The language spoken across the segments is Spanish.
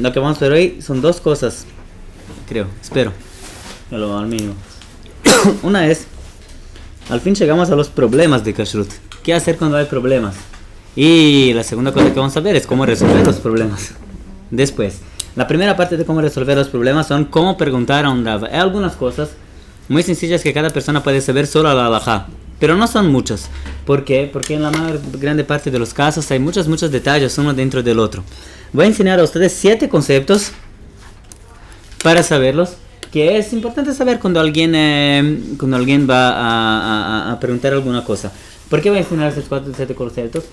lo que vamos a ver hoy son dos cosas, creo, espero, al mínimo. Una es, al fin llegamos a los problemas de Kashrut. ¿Qué hacer cuando hay problemas? Y la segunda cosa que vamos a ver es cómo resolver los problemas. Después, la primera parte de cómo resolver los problemas son cómo preguntar a un Rav. Hay algunas cosas muy sencillas que cada persona puede saber solo a la halajá, pero no son muchas. ¿Por qué? Porque en la más grande parte de los casos hay muchos detalles uno dentro del otro. Voy a enseñar a ustedes 7 conceptos para saberlos, que es importante saber cuando alguien va a preguntar alguna cosa. ¿Por qué voy a enseñar esos 7 conceptos?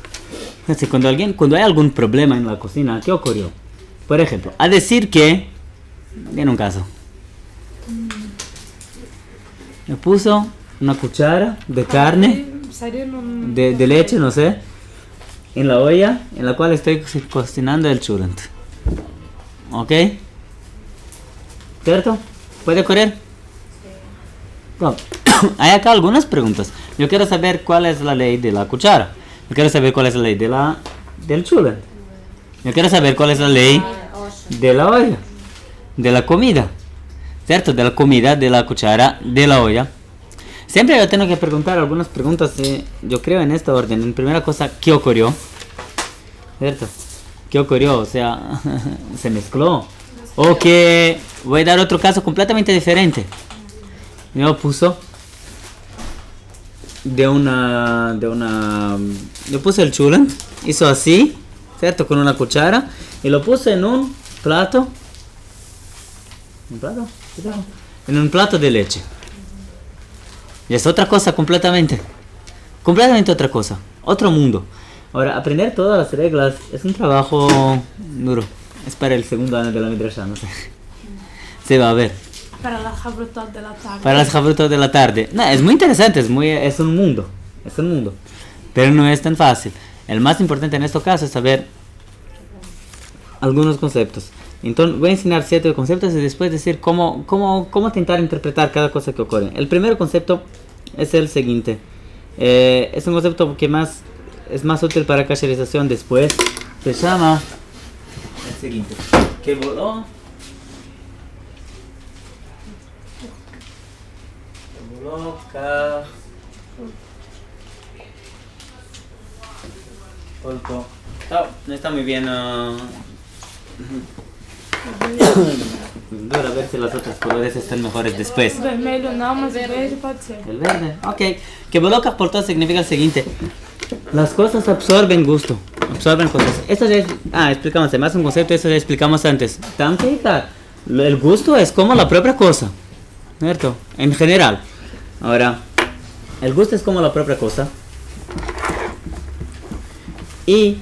Cuando hay algún problema en la cocina, ¿qué ocurrió? Por ejemplo, a decir que, viene un caso, me puso una cuchara de carne, de leche, no sé, en la olla en la cual estoy cocinando el chulent. ¿Ok? ¿Cierto? ¿Puede correr? No. Hay acá algunas preguntas. Yo quiero saber cuál es la ley de la cuchara. Yo quiero saber cuál es la ley del chulent. Yo quiero saber cuál es la ley de la olla, de la comida, ¿cierto? De la comida, de la cuchara, de la olla. Siempre yo tengo que preguntar algunas preguntas, yo creo en esta orden. En primera cosa, ¿qué ocurrió? ¿Cierto? ¿Qué ocurrió? O sea, se mezcló. O que voy a dar otro caso completamente diferente. Me puso yo puse el chulent, hizo así, ¿cierto? Con una cuchara, y lo puse en un plato. En un plato de leche. Y es otra cosa completamente otra cosa, otro mundo. Ahora, aprender todas las reglas es un trabajo duro. Es para el segundo año de la Midrashá, no sé. Se va a ver. Para las jabrutot de la tarde. Para las jabrutot de la tarde. No, es muy interesante, es un mundo. Pero no es tan fácil. El más importante en este caso es saber algunos conceptos. Entonces voy a enseñar 7 conceptos y después decir cómo intentar interpretar cada cosa que ocurre. El primer concepto es el siguiente. Es un concepto que es más útil para cacherización después. Se llama el siguiente. Que voló. No está muy bien. Dura, a ver si los otros colores están mejores después. Vermelho não, mas o verde pode ser. El verde, ok. Que boloca por todo significa el siguiente. Las cosas absorben gusto, absorben cosas. Esto ya explicamos, además un concepto, eso ya explicamos antes. El gusto es como la propia cosa, ¿cierto? En general. Ahora, el gusto es como la propia cosa. Y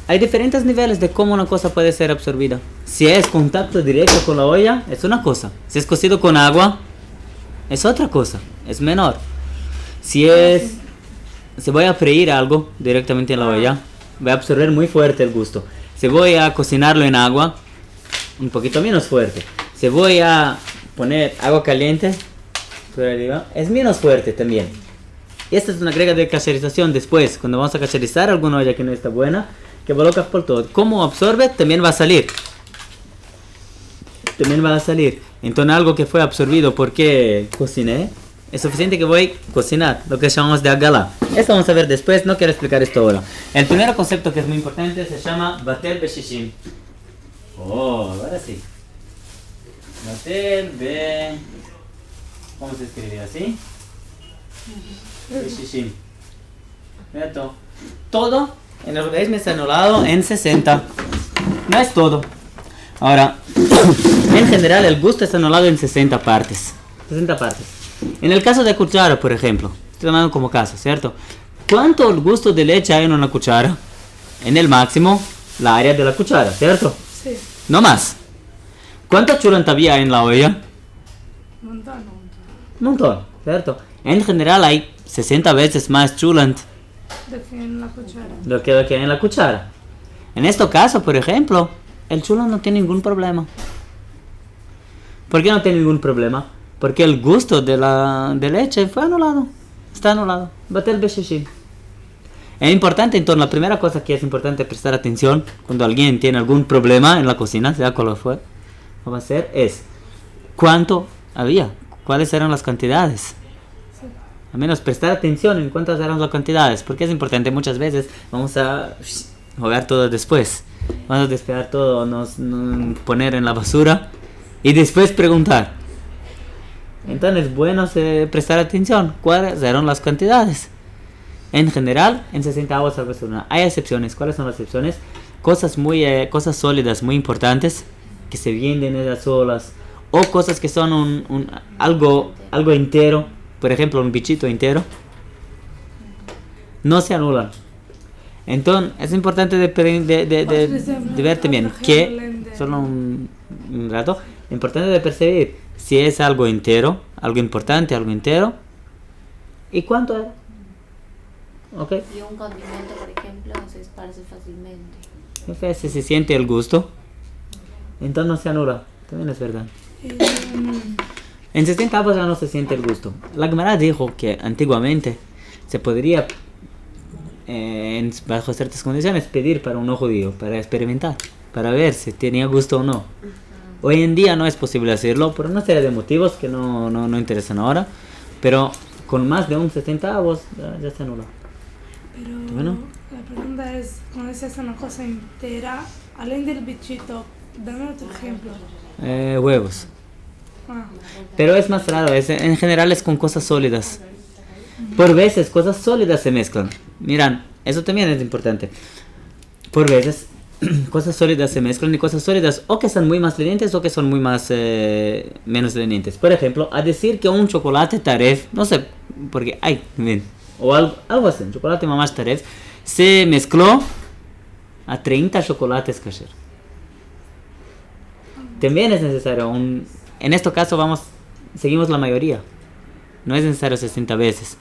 hay diferentes niveles de cómo una cosa puede ser absorbida. Si es contacto directo con la olla, es una cosa. Si es cocido con agua, es otra cosa, es menor. Si voy a freír algo directamente en la olla, voy a absorber muy fuerte el gusto. Si voy a cocinarlo en agua, un poquito menos fuerte. Si voy a poner agua caliente por arriba, es menos fuerte también. Y esta es una regla de cacherización después, cuando vamos a cacherizar alguna olla que no está buena, que colocas por todo. Como absorbe, también va a salir. Entonces algo que fue absorbido porque cociné, es suficiente que voy a cocinar, lo que llamamos de agalá. Esto vamos a ver después, no quiero explicar esto ahora. El primer concepto que es muy importante se llama Batel Beshishim. Ahora sí. Batel Be... ¿Cómo se escribe así? Beshishim. Todo en el judaísmo está anulado en 60. No es todo. Ahora, en general el gusto está anulado en 60 partes. En el caso de cuchara, por ejemplo, estoy tomando como caso, ¿cierto? ¿Cuánto gusto de leche hay en una cuchara? En el máximo, la área de la cuchara, ¿cierto? Sí. No más. ¿Cuánta chulent había en la olla? Montón, ¿cierto? En general hay 60 veces más chulent lo que hay en la cuchara. En este caso, por ejemplo, el chulent no tiene ningún problema. ¿Por qué no tiene ningún problema? Porque el gusto de leche fue anulado. Está anulado. Batel Beshishim. Es importante, entonces, la primera cosa que es importante prestar atención cuando alguien tiene algún problema en la cocina, sea cual fue, va a ser, es cuánto había, cuáles eran las cantidades. Al menos prestar atención en cuántas eran las cantidades, porque es importante. Muchas veces vamos a jugar todo después, vamos a despegar todo, nos poner en la basura y después preguntar. Entonces es bueno prestar atención cuáles eran las cantidades. En general, en 60 avos algo así. Hay excepciones. ¿Cuáles son las excepciones? Cosas cosas sólidas muy importantes que se venden ellas solas, o cosas que son algo entero, por ejemplo un bichito entero, no se anulan. Entonces es importante de verte bien que solo un rato, importante de percibir si es algo entero, algo importante, algo entero, y cuánto era. Okay. Y un condimento, por ejemplo, se esparce fácilmente. Si se siente el gusto, entonces no se anula. También es verdad. En 60 avos ya no se siente el gusto. La Gemara dijo que antiguamente se podría, bajo ciertas condiciones, pedir para un judío, para experimentar, para ver si tenía gusto o no. Hoy en día no es posible hacerlo por una serie de motivos que no interesan ahora, pero con más de un 60 avos ya se anula. Pero Bueno. la pregunta es, cuando se hace una cosa entera, além del bichito, dame otro ejemplo. Huevos. Ah, Pero es más raro, en general es con cosas sólidas. Por veces cosas sólidas se mezclan. Miran, eso también es importante. Por veces cosas sólidas se mezclan, y cosas sólidas o que son muy más lenientes o que son muy más menos lenientes. Por ejemplo, a decir que un chocolate taref, no sé, porque hay, o algo así, un chocolate mamash taref, se mezcló a 30 chocolates kasher. También es necesario en este caso seguimos la mayoría. No es necesario 60 veces.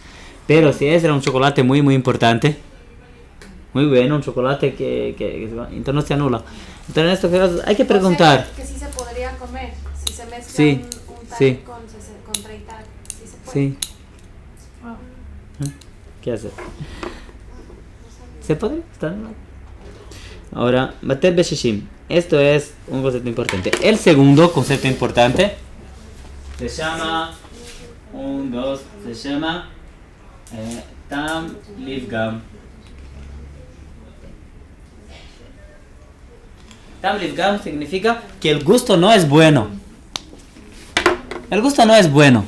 Pero si era un chocolate muy muy importante, muy bueno, un chocolate que entonces no se anula. Entonces en estos casos hay que preguntar. O sea, que sí se podría comer, si se mezcla Sí, un sí. con 30, sí se puede. Sí. wow. ¿Qué hacer? ¿Se puede? Está anulado. Ahora, Bater Beshishim. Esto es un concepto importante. El segundo concepto importante se llama se llama Tam Livgam. Tam Livgam significa que el gusto no es bueno. El gusto no es bueno.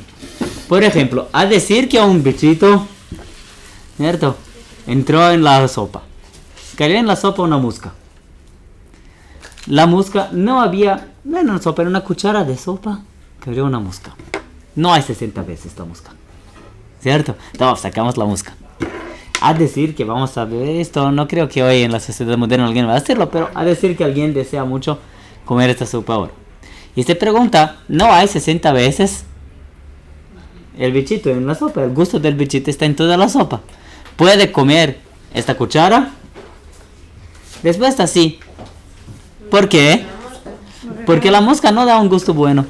Por ejemplo, a decir que un bichito, ¿cierto?, entró en la sopa. Cayó en la sopa una mosca. La mosca no era una sopa, era una cuchara de sopa. Cayó una mosca. No hay 60 veces esta mosca, ¿cierto? Entonces sacamos la mosca. A decir que vamos a ver esto, no creo que hoy en la sociedad moderna alguien va a hacerlo, pero a decir que alguien desea mucho comer esta sopa ahora. Y se pregunta, ¿no hay 60 veces el bichito en la sopa? El gusto del bichito está en toda la sopa. ¿Puede comer esta cuchara? Respuesta sí. ¿Por qué? Porque la mosca no da un gusto bueno.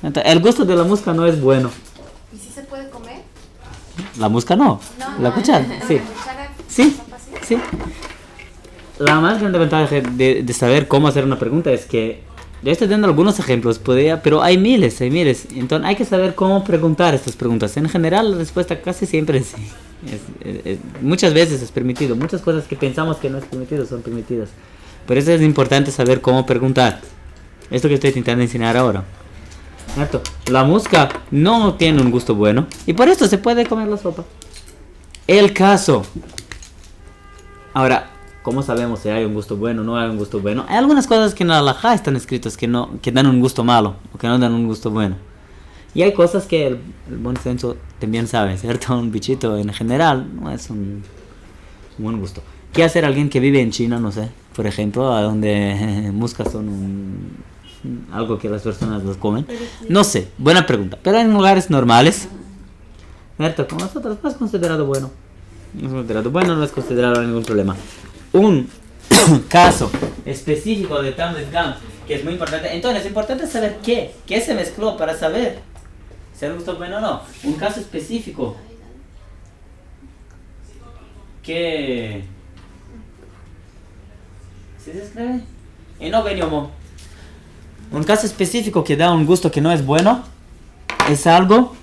Entonces, el gusto de la mosca no es bueno. ¿Y si se puede comer? La mosca no. La cuchara, sí. La cuchara, Sí, sopa, sí. sí. La más grande ventaja de saber cómo hacer una pregunta es que yo estoy dando algunos ejemplos, pero hay miles. Entonces hay que saber cómo preguntar estas preguntas. En general la respuesta casi siempre es sí. Muchas veces es permitido. Muchas cosas que pensamos que no es permitido son permitidas. Por eso es importante saber cómo preguntar. Esto que estoy intentando enseñar ahora. ¿Cierto? La mosca no tiene un gusto bueno y por eso se puede comer la sopa. El caso. Ahora, ¿cómo sabemos si hay un gusto bueno o no hay un gusto bueno? Hay algunas cosas que en la halajá están escritas que dan un gusto malo o que no dan un gusto bueno. Y hay cosas que el buen senso también sabe, ¿cierto? Un bichito en general no es un buen gusto. ¿Qué hacer alguien que vive en China, no sé, por ejemplo, a donde moscas son algo que las personas los comen? No sé, buena pregunta. Pero en lugares normales, ¿cierto? Como nosotros no es considerado bueno. No es considerado bueno, no es considerado ningún problema. Un caso específico de Tam Livgam que es muy importante. Entonces es importante saber qué se mezcló para saber si el gusto es bueno o no. Un caso específico que... ¿Sí se escribe? No veniomo. Un caso específico que da un gusto que no es bueno es algo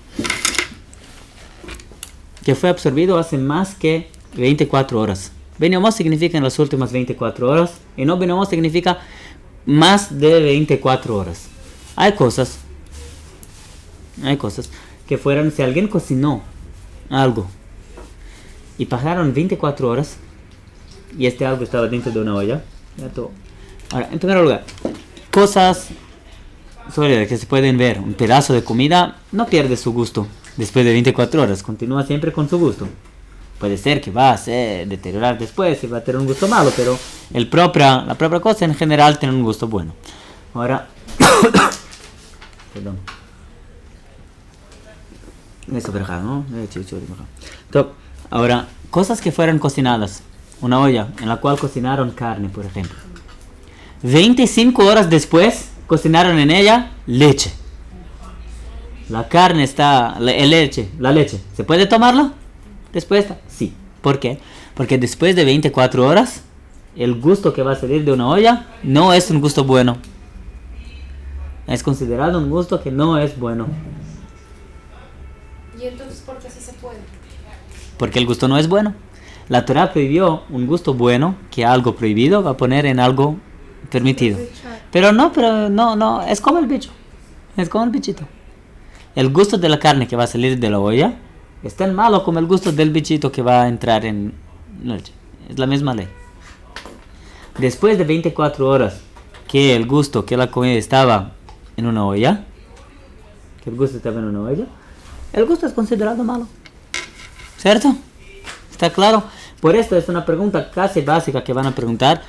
que fue absorbido hace más que 24 horas. Veniomo significa en las últimas 24 horas y no veniomo significa más de 24 horas. Hay cosas que fueron, si alguien cocinó algo y pasaron 24 horas y este algo estaba dentro de una olla, ya todo. Ahora, en primer lugar, cosas sólidas que se pueden ver. Un pedazo de comida no pierde su gusto después de 24 horas, continúa siempre con su gusto. Puede ser que va a deteriorar después y va a tener un gusto malo, pero la propia cosa en general tiene un gusto bueno. Ahora, perdón. Eso, ¿no? Ahora, cosas que fueron cocinadas. Una olla en la cual cocinaron carne, por ejemplo. 25 horas después, cocinaron en ella leche. La carne está... La leche. ¿Se puede tomarla? Respuesta, sí. ¿Por qué? Porque después de 24 horas, el gusto que va a salir de una olla no es un gusto bueno. Es considerado un gusto que no es bueno. ¿Y entonces por qué sí se puede? Porque el gusto no es bueno. La Torah prohibió un gusto bueno que algo prohibido va a poner en algo permitido. Pero no, es como el bicho. Es como el bichito. El gusto de la carne que va a salir de la olla es tan malo como el gusto del bichito que va a entrar en leche. Es la misma ley. Después de 24 horas que el gusto, que la comida estaba en una olla, el gusto es considerado malo. ¿Cierto? ¿Está claro? Por esto es una pregunta casi básica que van a preguntar.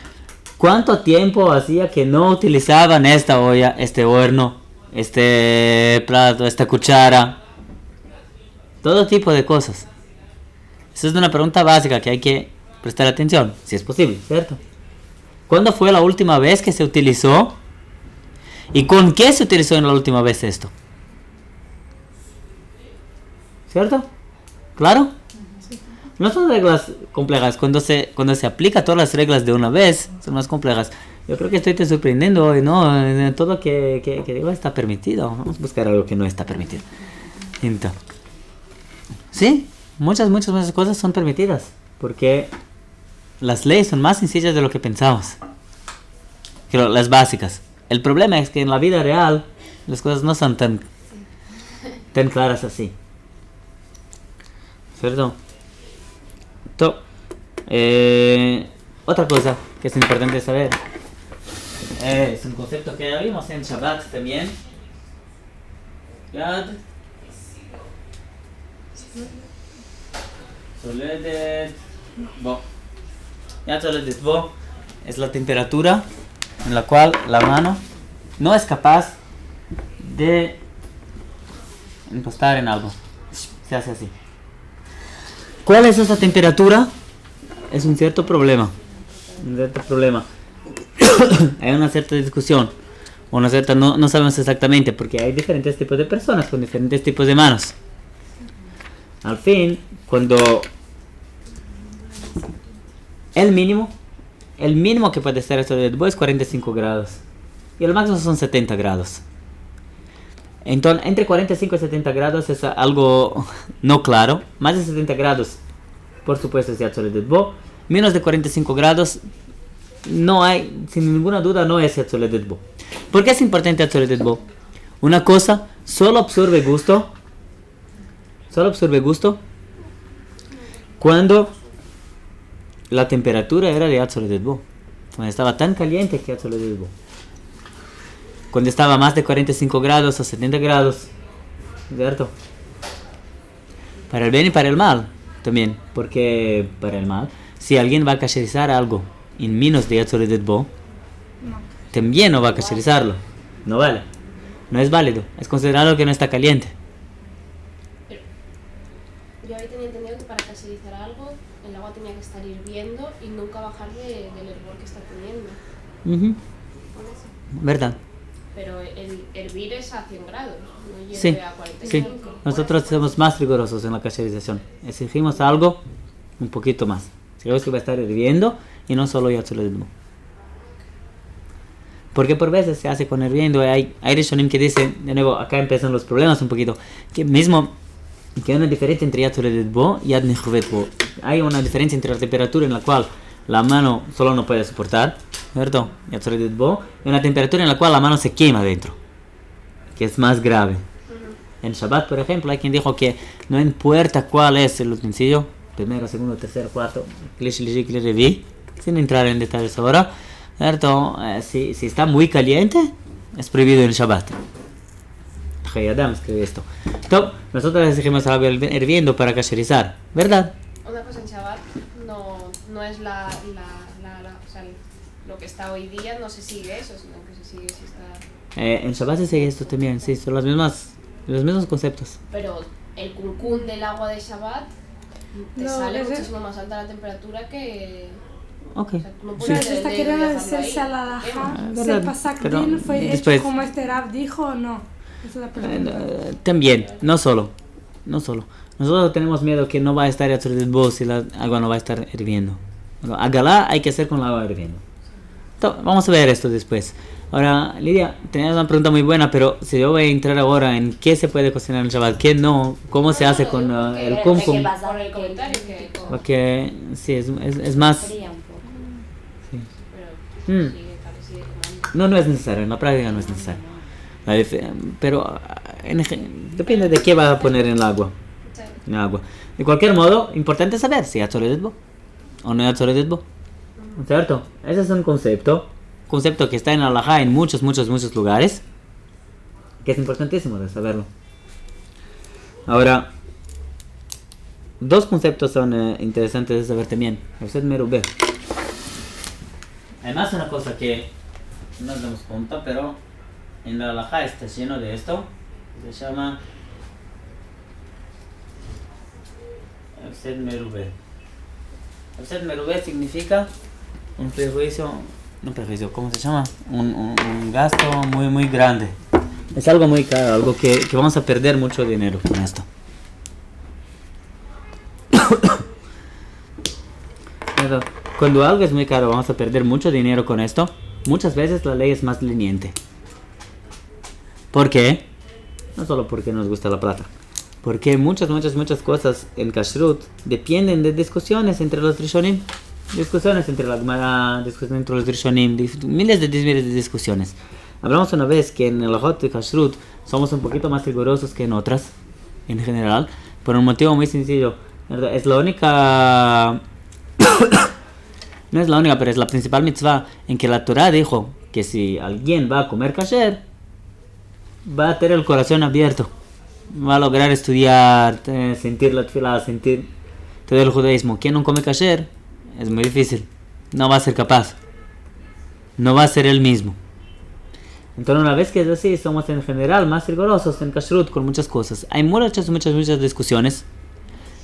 ¿Cuánto tiempo hacía que no utilizaban esta olla, este horno, este plato, esta cuchara? Todo tipo de cosas. Esa es una pregunta básica que hay que prestar atención, si es posible, ¿cierto? ¿Cuándo fue la última vez que se utilizó? ¿Y con qué se utilizó en la última vez esto? ¿Cierto? ¿Claro? No son reglas complejas. Cuando se aplica todas las reglas de una vez, son más complejas. Yo creo que estoy te sorprendiendo hoy, ¿no? Todo que digo está permitido. Vamos a buscar algo que no está permitido. Entonces, sí, muchas cosas son permitidas. Porque las leyes son más sencillas de lo que pensamos. Pero las básicas. El problema es que en la vida real las cosas no son tan claras así. ¿Cierto? Otra cosa que es importante saber es un concepto que ya vimos en Shabbat también. Yad Soledet Bo. Yad Soledet Bo es la temperatura en la cual la mano no es capaz de encostar en algo. Se hace así. ¿Cuál es esa temperatura? Es un cierto problema. Hay una cierta discusión. No sabemos exactamente porque hay diferentes tipos de personas con diferentes tipos de manos. Al fin, cuando el mínimo que puede ser esto de es 45 grados. Y el máximo son 70 grados. Entonces, entre 45 y 70 grados es algo no claro. Más de 70 grados, por supuesto, es Yatzolet Bo. Menos de 45 grados, no hay, sin ninguna duda, no es Yatzolet Bo. ¿Por qué es importante Yatzolet Bo? Una cosa solo absorbe gusto cuando la temperatura era de Yatzolet Bo. Cuando estaba tan caliente que Yatzolet Bo. Cuando estaba más de 45 grados o 70 grados, ¿cierto? Para el bien y para el mal también, porque para el mal, si alguien va a kasherizar algo en menos de Yatzolet Bo, también no va a kasherizarlo, no vale, no es válido, es considerado que no está caliente. Pero yo ahí tenía entendido que para kasherizar algo, el agua tenía que estar hirviendo y nunca bajar del hervor que está teniendo. ¿Verdad? Pero el hervir es a 100 grados, no hierve Sí, a 45. sí. Nosotros somos más rigurosos en la cacherización. Exigimos algo un poquito más. Creo que va a estar hirviendo y no solo Yatzoledbo. Porque por veces se hace con hirviendo. Hay Rishonim que dicen, de nuevo, acá empiezan los problemas un poquito, que mismo que hay una diferencia entre Yatzoledbo y Yad Nechvetbo. Hay una diferencia entre la temperatura en la cual la mano solo no puede soportar, ¿cierto? Yatzoledbo, y una temperatura en la cual la mano se quema dentro, que es más grave. En Shabbat, por ejemplo, hay quien dijo que no importa cuál es el utensilio, primero, segundo, tercero, cuarto, klish, revi, sin entrar en detalles ahora, ¿cierto? Si está muy caliente, es prohibido en Shabbat. Hayadam escribe esto. Entonces, nosotros exigimos algo hirviendo para kasherizar, ¿verdad? Una cosa en Shabbat no es o sea, lo que está hoy día, no se sigue eso, sino que se sigue si está... En Shabbat se sigue esto también, sí, son los mismos conceptos. Pero el cuncún del agua de Shabbat te No, sale ese- muchísimo más alta la temperatura que... Ok. O sea, tú no Pero puedes está de queriendo dejarlo hacerse ahí. a la Ah, laja. verdad, ¿Se Pasak pero Din fue después- hecho como este Rab dijo o no? Esa es la pregunta. También, no solo. Nosotros tenemos miedo que no va a estar Yatzoledbo si la agua no va a estar hirviendo. A Galá hay que hacer con la agua hirviendo. Entonces, vamos a ver esto después. Ahora, Lidia, tenías una pregunta muy buena, pero si yo voy a entrar ahora en qué se puede cocinar en Shabbat, qué no, cómo se hace con el ¿De kumkum, qué vas a Por el ver comentario que... porque sí, es más... Fría un poco. Pero Mm. sigue tomando. No es necesario, en la práctica no es necesario. Pero depende de qué va a poner en el agua. En el agua. De cualquier modo, importante saber si hay Yatzoledbo o no hay Yatzoledbo. ¿Cierto? Ese es un concepto que está en la halajá en muchos lugares, que es importantísimo de saberlo. Ahora, dos conceptos son interesantes de saber también. Usted merubé. Además, una cosa que no nos damos cuenta, pero en la halajá está lleno de esto, que se llama Efsed merubé. Efsed merubé significa un prejuicio, ¿cómo se llama? Un gasto muy grande. Es algo muy caro, algo que vamos a perder mucho dinero con esto. Pero cuando algo es muy caro, vamos a perder mucho dinero con esto. Muchas veces la ley es más leniente. ¿Por qué? No solo porque nos gusta la plata. Porque muchas cosas en Kashrut dependen de discusiones entre los Rishonim. Discusiones entre la Gemara, discusiones entre los Rishonim, miles de discusiones. Hablamos una vez que en el Hot de Kashrut somos un poquito más rigurosos que en otras, en general, por un motivo muy sencillo. Es la única... no es la única, pero es la principal mitzvah en que la Torah dijo que si alguien va a comer kasher, va a tener el corazón abierto, va a lograr estudiar, sentir la tefilá, sentir todo el judaísmo. Quien no come kasher es muy difícil, no va a ser capaz, no va a ser el mismo. Entonces, una vez que es así, somos en general más rigurosos en kashrut con muchas cosas. Hay muchas discusiones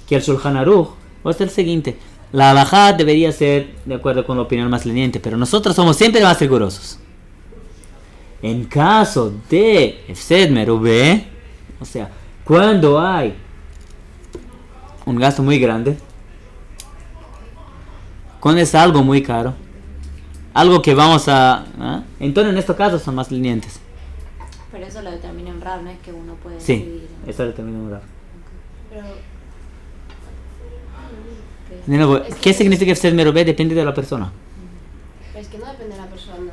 que el Shulchan Aruch es el siguiente: la halajá debería ser de acuerdo con la opinión más leniente, pero nosotros somos siempre más rigurosos. En caso de Efsed merubé, o sea, cuando hay un gasto muy grande, cuando es algo muy caro, algo que vamos a... entonces en estos casos son más lenientes. Pero eso lo determina en Rab, no es que uno puede Sí, decidir. eso lo determina Rab. Pero... De nuevo, Es que- ¿qué significa Efsed merubé? Depende de la persona. Es que no depende de la persona.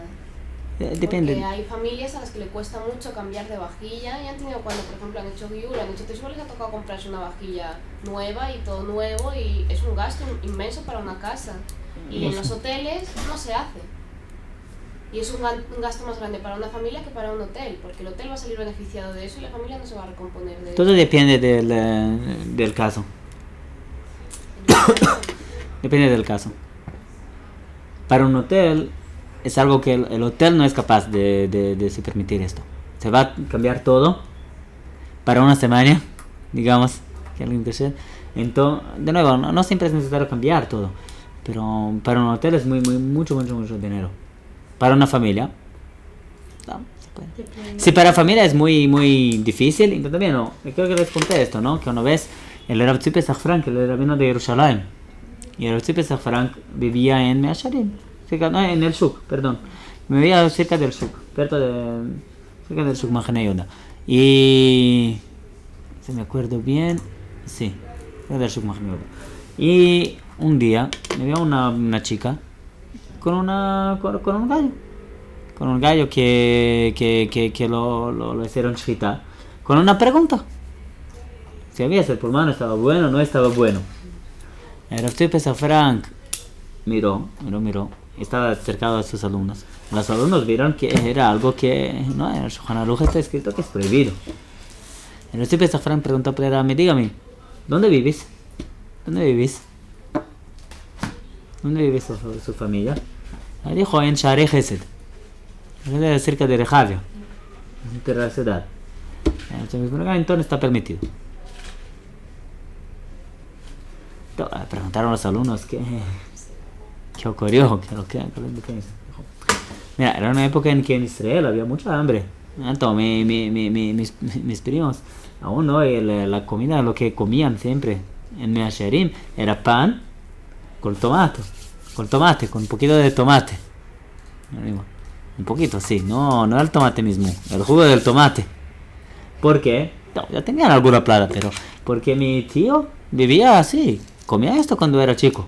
Depende. Porque hay familias a las que le cuesta mucho cambiar de vajilla y han tenido cuando, por ejemplo, han hecho guiur, han hecho teshuva, les ha tocado comprarse una vajilla nueva y todo nuevo y es un gasto inmenso para una casa. Y en los hoteles no se hace. Y es un gasto más grande para una familia que para un hotel, porque el hotel va a salir beneficiado de eso y la familia no se va a recomponer de Todo depende del caso. eso. Depende del caso. Para un hotel es algo que el hotel no es capaz de se permitir esto. Se va a cambiar todo para una semana, digamos, que alguien te sea. Entonces, de nuevo, no siempre es necesario cambiar todo, pero para un hotel es mucho dinero. Para una familia, no, se puede. Si para familia es muy difícil, entonces también no. Creo que les conté esto, ¿no? Que una vez el Rav Tzipes Safran, que el rabino de Jerusalén, Y el Tzvi Pesach Frank vivía en Measharim, no, en el Shuk, perdón. Vivía cerca del Shuk, cerca del Shuk Mahane Yehuda. Y si me acuerdo bien, sí, cerca del Shuk Mahane Yehuda. Y un día me vio una chica con un gallo. Con un gallo que lo hicieron shchita. Con una pregunta. Si había ese pulmón, estaba bueno o no estaba bueno. El Rav Tzvi Pesach Frank miró. Estaba acercado a sus alumnos. Los alumnos vieron que era algo que, no, en el Shulchan Aruch está escrito que es prohibido. El Rav Tzvi Pesach Frank preguntó por él, dígame, ¿dónde vivís? ¿Dónde vivís su familia? Él dijo, en Shaarei Chesed, cerca de Rehavia, entre la ciudad. Entonces está permitido. Preguntaron a los alumnos qué ocurrió, qué mira, era una época en que en Israel había mucha hambre. Entonces, mis primos, aún no, la comida, lo que comían siempre en Measharim era pan con tomate, con un poquito de tomate. Un poquito, sí, no el tomate mismo, el jugo del tomate. ¿Por qué? No, ya tenían alguna plata, pero porque mi tío vivía así, comía esto cuando era chico.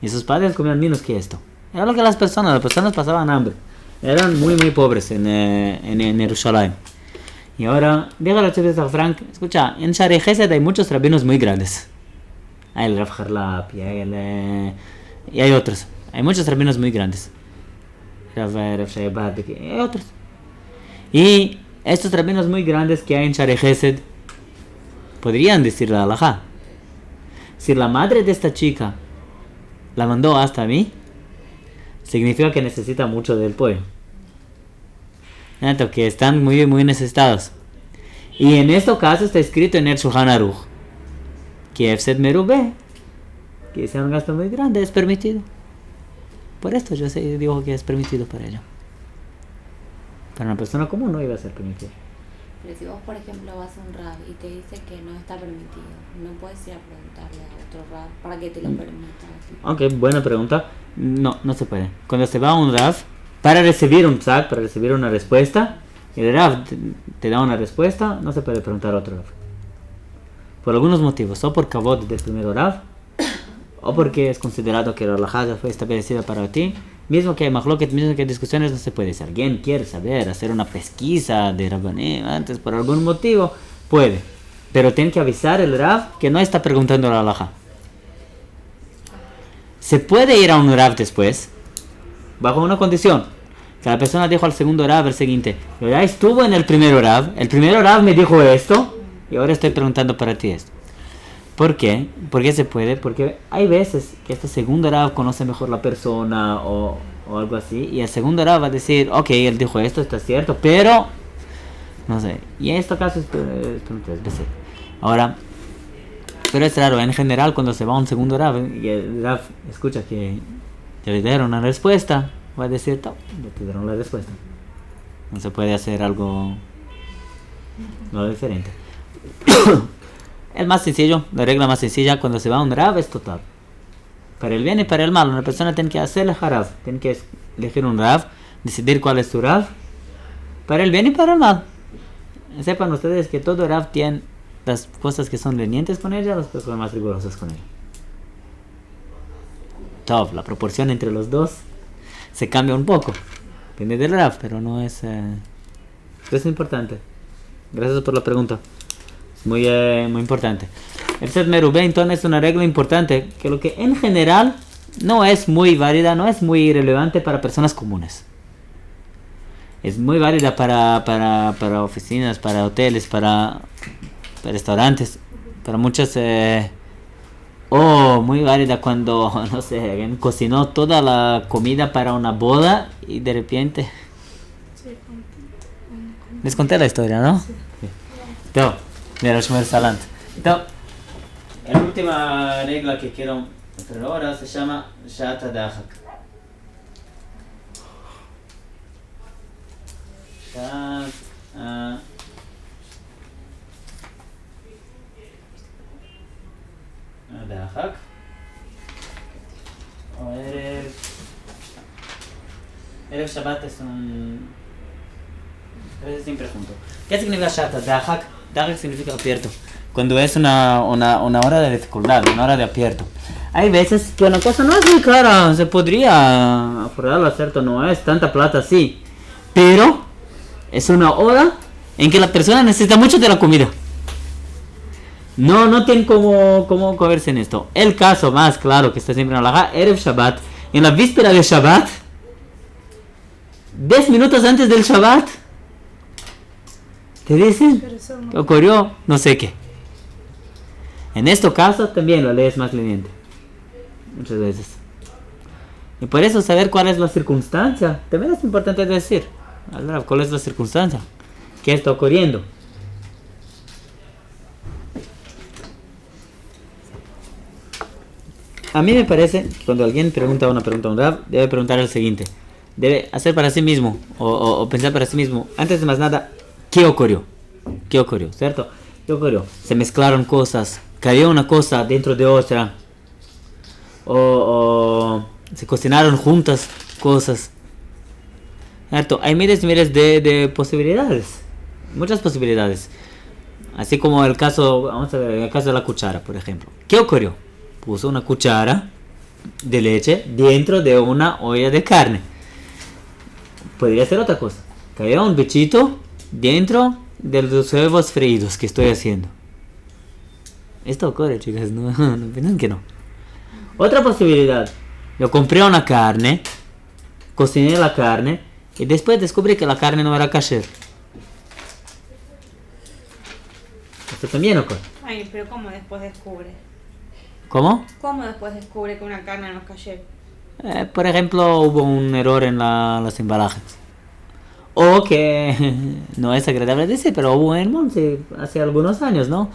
Y sus padres comían menos que esto. Era lo que las personas pasaban hambre. Eran muy pobres en Jerusalén. Y ahora, dígale a Tzvi Frank, escucha, en Shaarei Chesed hay muchos rabinos muy grandes. Hay el Rav Harlap y hay otros. Hay muchos rabinos muy grandes. Rav Shaibat, y hay otros. Y estos rabinos muy grandes que hay en Shaarei Chesed podrían decir la halajá. Si la madre de esta chica la mandó hasta mí, significa que necesita mucho del pollo. Que están muy necesitados. Y en este caso está escrito en el Shulchan Aruch que Efsed Merubeh, que sea un gasto muy grande, es permitido. Por esto yo digo que es permitido para ella. Para una persona común no iba a ser permitido. Pero si vos, por ejemplo, vas a un rab y te dice que no está permitido, no puedes ir a preguntarle a otro rab para que te lo permita. Ok, buena pregunta. No se puede. Cuando se va a un rab, para recibir un psak, para recibir una respuesta, el rab te da una respuesta, no se puede preguntar a otro rab. Por algunos motivos, o por kavod del primer rab, o porque es considerado que la halajá ya fue establecida para ti. Mismo que hay mahloket, mismo que hay discusiones, no se puede. Si alguien quiere saber, hacer una pesquisa de Rabbanim antes por algún motivo, puede. Pero tiene que avisar el Rav que no está preguntando la halajá. Se puede ir a un Rav después, bajo una condición. Que la persona dijo al segundo Rav el siguiente: yo ya estuvo en el primer Rav me dijo esto, y ahora estoy preguntando para ti esto. ¿Por qué? ¿Por qué se puede? Porque hay veces que este segundo Rav conoce mejor la persona o algo así, y el segundo Rav va a decir, ok, él dijo esto, está cierto, pero no sé. Y en este caso es decir. Ahora, pero es raro, en general cuando se va a un segundo Rav y el Rav escucha que le dieron una respuesta, va a decir, no, ya te dieron la respuesta. No se puede hacer algo diferente. El más sencillo, la regla más sencilla cuando se va a un Rav es total. Para el bien y para el mal, una persona tiene que hacer el Rav, tiene que elegir un Rav, decidir cuál es su Rav, para el bien y para el mal. Sepan ustedes que todo Rav tiene las cosas que son lenientes con ella, las cosas más rigurosas con ella. Top, la proporción entre los dos se cambia un poco, depende del Rav, pero no es... es importante. Gracias por la pregunta. Muy importante. El Efsed Merubeh entonces es una regla importante que lo que en general no es muy válida, no es muy relevante para personas comunes. Es muy válida para oficinas, para hoteles, para restaurantes, para muchas... muy válida cuando, no sé, alguien cocinó toda la comida para una boda y de repente... Les conté la historia, ¿no? Sí. Entonces, mira, Shomer Salant. Entonces, la última regla que quiero hacer ahora se llama Shat Adahak. Shat Adahak. Erev Shabbat es un... A veces siempre junto. ¿Qué significa Shabbat? Dahak. Dahak significa abierto. Cuando es una hora de dificultad, una hora de abierto. Hay veces que una cosa no es muy cara, se podría afordarlo, ¿cierto? No es tanta plata así. Pero es una hora en que la persona necesita mucho de la comida. No tienen cómo comerse en esto. El caso más claro que está siempre en la halajá, Erev Shabbat, en la víspera de Shabbat, 10 minutos antes del Shabbat, te dicen Pero eso no. que ocurrió no sé qué. En este caso también la ley es más leniente. Muchas veces. Y por eso saber cuál es la circunstancia, también es importante decir. ¿Cuál es la circunstancia? ¿Qué está ocurriendo? A mí me parece que cuando alguien pregunta una pregunta a un rab, debe preguntar el siguiente. Debe hacer para sí mismo, o pensar para sí mismo, antes de más nada, ¿qué ocurrió? ¿Qué ocurrió? ¿Cierto? ¿Qué ocurrió? Se mezclaron cosas, cayó una cosa dentro de otra, o se cocinaron juntas cosas. ¿Cierto? Hay miles y miles de posibilidades, muchas posibilidades. Así como el caso, vamos a ver, el caso de la cuchara, por ejemplo. ¿Qué ocurrió? Puso una cuchara de leche dentro de una olla de carne. Podría ser otra cosa. Cayó un bichito dentro de los huevos freídos que estoy haciendo. Esto ocurre, chicas, no piensan que no. Otra posibilidad. Yo compré una carne, cociné la carne y después descubrí que la carne no era kasher. Esto también ocurre. Ay, pero ¿cómo después descubre? ¿Cómo? ¿Cómo después descubre que una carne no es kasher? Por ejemplo, hubo un error en los embalajes. O que no es agradable decir, pero hubo en Monse hace algunos años, ¿no?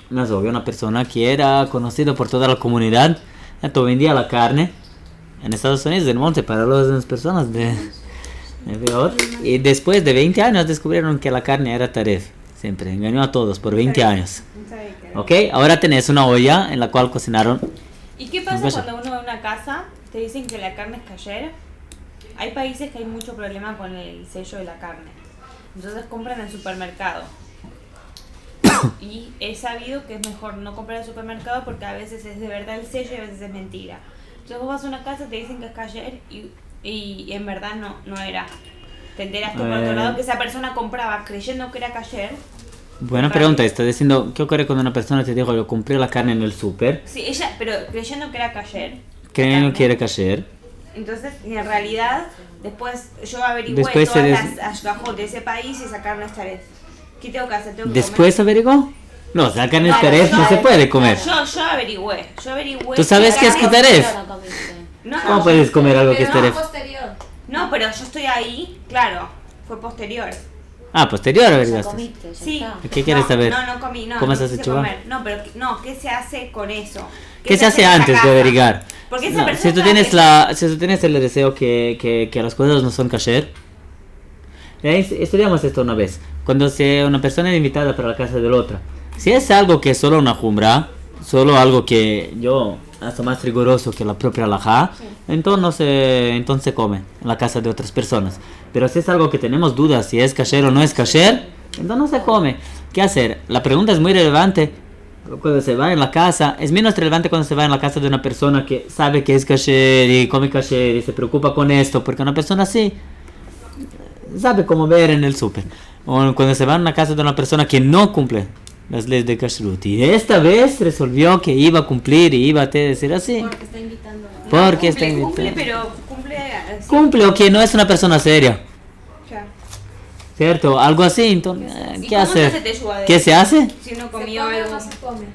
Una persona que era conocida por toda la comunidad, vendía la carne en Estados Unidos, en Monte, para las personas de peor. Y después de 20 años descubrieron que la carne era taref. Siempre engañó a todos por 20 años. No sabía qué era. ¿Ok? Ahora tenés una olla en la cual cocinaron. ¿Y qué pasa Vaya. cuando uno va a una casa, te dicen que la carne es kasher? Hay países que hay mucho problema con el sello de la carne. Entonces compran en el supermercado. Y he sabido que es mejor no comprar en el supermercado porque a veces es de verdad el sello y a veces es mentira. Entonces vos vas a una casa, te dicen que es kasher y en verdad no era. Te enteraste por otro lado que esa persona compraba creyendo que era kasher. Buena pregunta, está diciendo, ¿qué ocurre cuando una persona te dijo, yo compré la carne en el súper, Sí, ella, pero creyendo que era kasher. creen la que quiere carne. kasher? Entonces, en realidad, después yo averigüé Después todas se las ashgahot de ese país y sacar una taref. ¿Qué tengo que hacer? ¿Tengo que ¿Después averiguó? No, la carne es Claro, taref, no yo- se puede comer. Yo averigüé. ¿Tú sabes qué es Ahora quitaref? no lo comiste. No, ¿Cómo puedes comer algo que es Pero no taref? posterior. no, pero yo estoy ahí, claro, fue posterior. Ah, posterior Ya averiguaste. comiste, ya Sí. está. ¿Qué quieres No, saber? No comí, no. ¿Cómo no se hace quise chubá? comer. No, pero no, ¿qué se hace con eso? ¿Qué se hace en esa antes de casa? averiguar? Porque esa No, persona si tú tienes el deseo que las cosas no son kasher, estudiamos esto una vez. Cuando una persona es invitada para la casa de la otra, si es algo que es solo una jumbra, solo algo que yo hago más riguroso que la propia halajá, entonces se come en la casa de otras personas. Pero si es algo que tenemos dudas si es kasher o no es kasher, entonces no se come. ¿Qué hacer? La pregunta es muy relevante cuando se va en la casa. Es menos relevante cuando se va en la casa de una persona que sabe que es kasher y come kasher y se preocupa con esto, porque una persona así sabe cómo ver en el súper. O cuando se va a una casa de una persona que no cumple las leyes de kashrut. Y esta vez resolvió que iba a cumplir y iba a decir así. Porque está invitando. Porque está Cumple, invitado. pero cumple. Sí, Cumple o que no es una persona seria. ya. ¿Cierto? Algo así. Entonces, ¿Y ¿qué cómo se hace hacer? teshuvá de ¿Qué eso? se hace? Si uno ¿Se comió come o algo. no se come?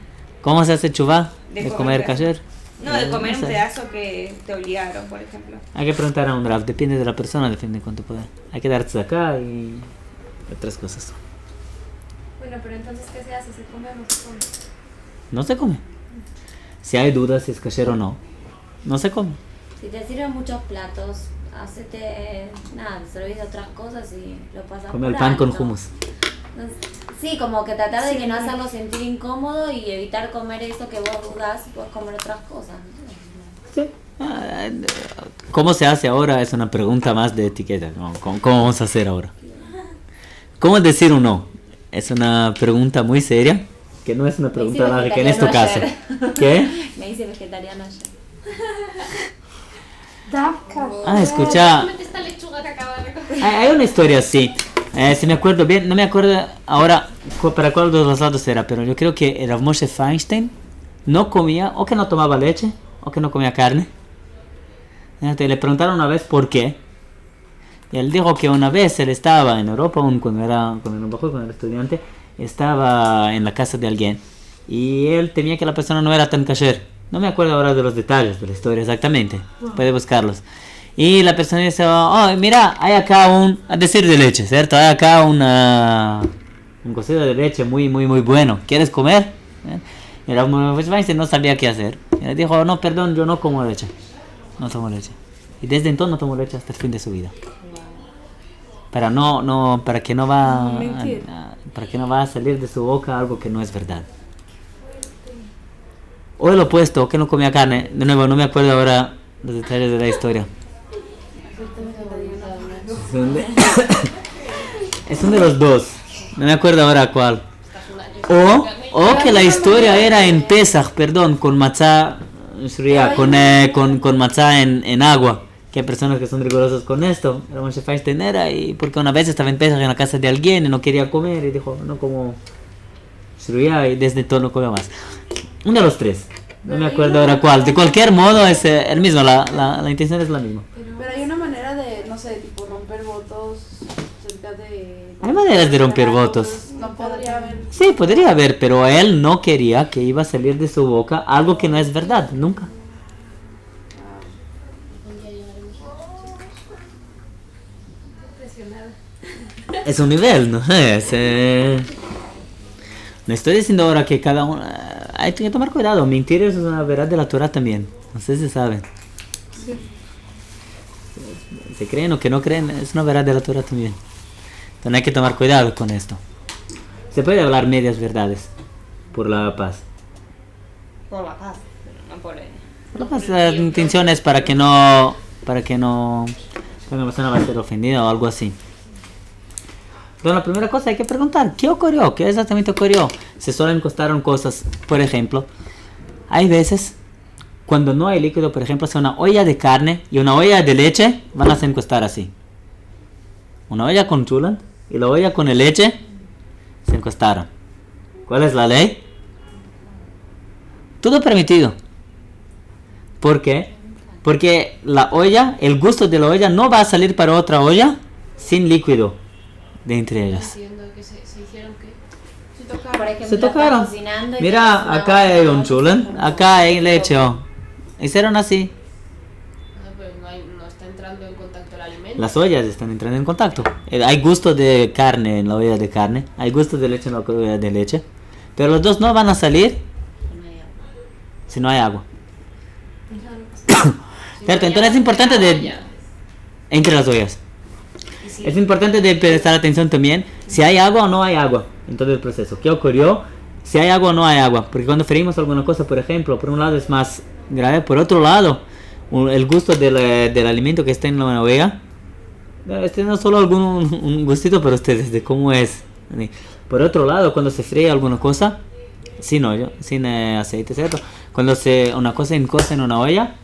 ¿Cómo se hace chuvá? De De comer comer kasher. kasher. No, de comer no un sé. pedazo que te obligaron, por ejemplo. Hay que preguntar a un draft. Depende de la persona, depende de cuánto poder. Hay que darse acá y otras cosas. Bueno, pero entonces, ¿qué se hace? ¿Se come o no se come? No se come. Si hay dudas si es kasher o no, no se come. Si te sirven muchos platos, hacete, servís de otras cosas y lo pasas Come por el pan con alto. hummus. Sí, como que tratar de Sí, que no no. hacerlo sentir incómodo y evitar comer eso que vos dudás, vos comer otras cosas. Sí, ¿Cómo se hace ahora? Es una pregunta más de etiqueta. ¿No? ¿Cómo vamos a hacer ahora? ¿Cómo decir un no? Es una pregunta muy seria, que no es una pregunta lógica en este caso. ¿Qué? Me hice vegetariano ayer. Escucha. Solamente esta lechuga que acaba de recoger. Hay una historia así. Si me acuerdo bien, no me acuerdo ahora para cuál de los lados era, pero yo creo que Rav Moshe Feinstein no comía, o que no tomaba leche, o que no comía carne. Le preguntaron una vez por qué. Y él dijo que una vez él estaba en Europa, aún cuando era estudiante, estaba en la casa de alguien y él temía que la persona no era tan kasher. No me acuerdo ahora de los detalles de la historia exactamente, puede buscarlos. Y la persona dice, oh, mira, hay acá a decir de leche, ¿cierto? Hay acá un cocido de leche muy bueno, ¿quieres comer? Y Rav Moshe Feinstein no sabía qué hacer. Y le dijo, no, perdón, yo no como leche. No tomo leche. Y desde entonces no tomo leche hasta el fin de su vida. Para que no va a salir de su boca algo que no es verdad. O el opuesto, que no comía carne. De nuevo, no me acuerdo ahora los detalles de la historia. Es uno de los dos. No me acuerdo ahora cuál. O que la historia era en Pesach, perdón, con matzah con matzah en agua. Que hay personas que son rigurosas con esto. Rav Moshe Feinstein era, y porque una vez estaba en Pesach en la casa de alguien y no quería comer y dijo, no como shruya, y desde entonces no come más. Uno de los tres. No me acuerdo ahora cuál. De cualquier modo es el mismo, la intención es la misma. Pero hay una manera de, no sé, tipo romper votos cerca de... Hay maneras de romper votos. No podría haber... Sí, podría haber, pero él no quería que iba a salir de su boca algo que no es verdad, nunca. Es un nivel, no sé, no estoy diciendo ahora que cada uno... hay que tomar cuidado, mentir es una verdad de la Torah también, no sé si saben. Sí. Se creen o que no creen, es una verdad de la Torah también. Entonces hay que tomar cuidado con esto. Se puede hablar medias verdades por la paz. Por la paz, pero no por La paz, la intención es para que no una persona va a ser ofendida o algo así. Entonces la primera cosa hay que preguntar, ¿qué ocurrió? ¿Qué exactamente ocurrió? Se solo encostaron cosas, por ejemplo, hay veces cuando no hay líquido, por ejemplo, si una olla de carne y una olla de leche van a se encostar así. Una olla con chulan y la olla con el leche se encostaron. ¿Cuál es la ley? Todo permitido. ¿Por qué? Porque la olla, el gusto de la olla no va a salir para otra olla sin líquido de entre ellas. Entiendo que se hicieron que... Por ejemplo, Se tocaron. está cocinando y Mira, tienes una acá olla hay con un chulan, acá hay leche. Hicieron así. Pero no está entrando en contacto el alimento. Las ollas están entrando en contacto. Hay gusto de carne en la olla de carne, hay gusto de leche en la olla de leche, pero los dos no van a salir si no hay agua. ¿Cierto? Entonces es importante entre las ollas. Es importante de prestar atención también si hay agua o no hay agua en todo el proceso. ¿Qué ocurrió? Si hay agua o no hay agua. Porque cuando freímos alguna cosa, por ejemplo, por un lado es más grave, por otro lado, el gusto del alimento que está en la olla, este no es solo un gustito para ustedes de cómo es. Por otro lado, cuando se fríe alguna cosa, sin hoyo, sin aceite, ¿cierto? Cuando una cosa encosa en una olla,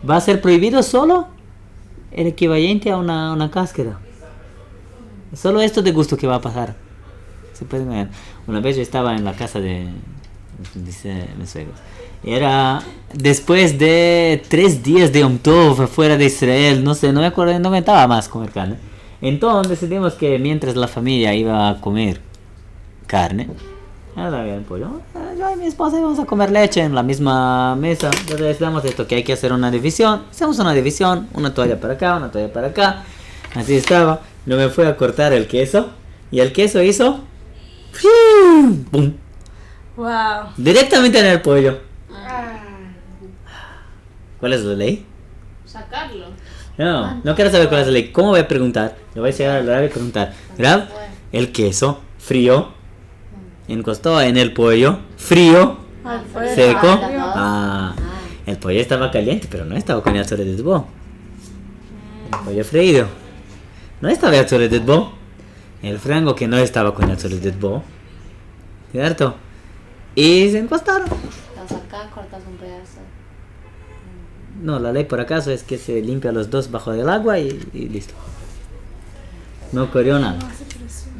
va a ser prohibido solo el equivalente a una cáscara. Solo esto de gusto que va a pasar. Se puede ver. Una vez yo estaba en la casa de mis suegros. Y era después de 3 días de Yom Tov fuera de Israel. No sé, no me acuerdo, no me estaba más comer carne. Entonces decidimos que mientras la familia iba a comer carne, había el pollo, yo y mi esposa íbamos a comer leche en la misma mesa. Entonces decidimos esto, que hay que hacer una división. Hacemos una división, una toalla para acá, una toalla para acá. Así estaba. Yo me fui a cortar el queso y el queso hizo ¡pum! Wow. Directamente en el pollo. ¿Cuál es la ley? Sacarlo. No quiero saber cuál es la ley. ¿Cómo voy a preguntar? Le voy a llegar al Rab y preguntar. Rab, el queso frío encostó en el pollo frío, seco. El pollo estaba caliente, pero no estaba con azúcar de bo. El pollo freído. No estaba azúcar de bo. El frango que no estaba con azúcar de bo. ¿Cierto? Y se encostaron. Lo sacás, cortas un pedazo. No, la ley por acaso es que se limpia los dos bajo del agua y listo. No ocurrió nada. No hace presión.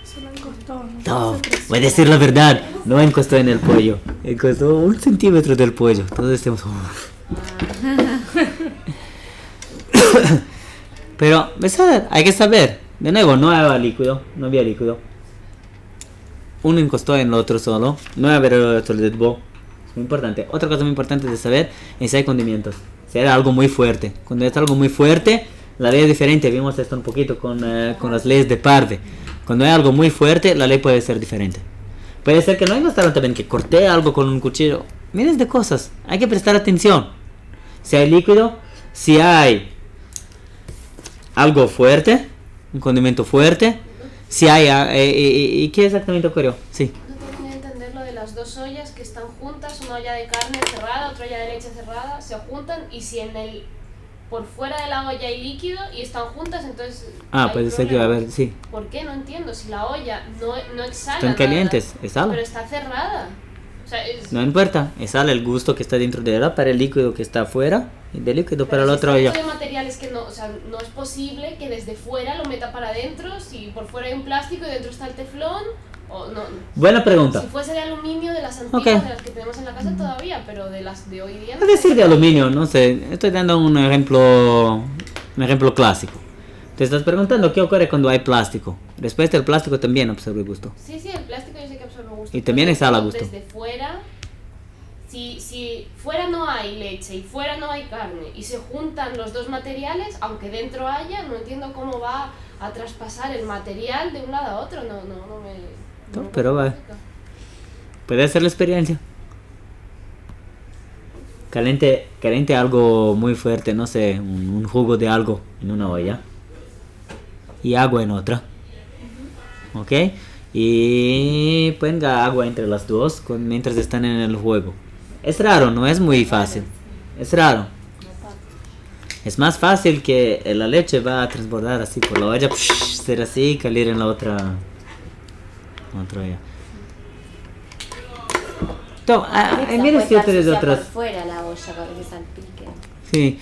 Solo encostó, no No, hace presión. voy a decir la verdad. No encostó en el pollo. Encostó 1 centímetro del pollo. Todos estamos... Pero, hay que saber. De nuevo, no había líquido. No había líquido. Uno encostó en el otro solo. No había el bo. Es muy importante. Otra cosa muy importante de saber es si hay condimentos. Si era algo muy fuerte. Cuando es algo muy fuerte, la ley es diferente. Vimos esto un poquito con las leyes de Parve. Cuando hay algo muy fuerte, la ley puede ser diferente. Puede ser que no encostaron también, que corté algo con un cuchillo. Miles de cosas. Hay que prestar atención. Si hay líquido, si hay algo fuerte, un condimento fuerte, si hay... ¿Y qué exactamente ocurrió? Sí. No terminé de entender lo de las dos ollas que están juntas, una olla de carne cerrada, otra olla de leche cerrada, se juntan y si en el por fuera de la olla hay líquido y están juntas, entonces hay Puede ser que va a problema. haber, sí. ¿Por qué? No entiendo. Si la olla no exhala Están nada, calientes, exhala. pero está cerrada. O sea, No importa, exhala el gusto que está dentro de ella para el líquido que está afuera y del líquido para pero la si otra está olla. hecho de materiales que no, o sea, no es posible que desde fuera lo meta para adentro, si por fuera hay un plástico y dentro está el teflón, o no. Buena pregunta. Si fuese de aluminio, de las antiguas, Ok. de las que tenemos en la casa todavía, pero de las de hoy día no. Es decir, de aluminio, no sé, estoy dando un ejemplo clásico. Te estás preguntando qué ocurre cuando hay plástico. Después el plástico también absorbe gusto. Sí, el plástico yo sé que absorbe gusto. Y también pero exhala gusto. Desde fuera, si fuera no hay leche y fuera no hay carne y se juntan los dos materiales, aunque dentro haya, no entiendo cómo va a traspasar el material de un lado a otro. No me... No, pero va. Puede ser la experiencia. Caliente algo muy fuerte, no sé, un jugo de algo en una olla. Y agua en otra. ¿Ok? Y ponga agua entre las dos mientras están en el juego. Es raro, no es muy fácil. Es raro. Es más fácil que la leche va a transbordar así por la olla, ser así y caer en la otra olla. Mira si ustedes otras. Por fuera la olla para que salpique. Sí.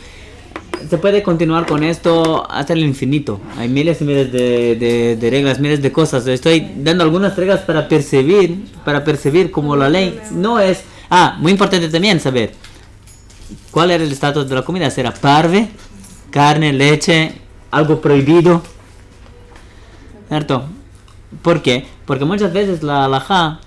Se puede continuar con esto hasta el infinito. Hay miles y miles de reglas, miles de cosas. Estoy dando algunas reglas para percibir como la ley no es... muy importante también saber cuál era el estatus de la comida. ¿Era parve, carne, leche, algo prohibido? ¿Cierto? ¿Por qué? Porque muchas veces la halajá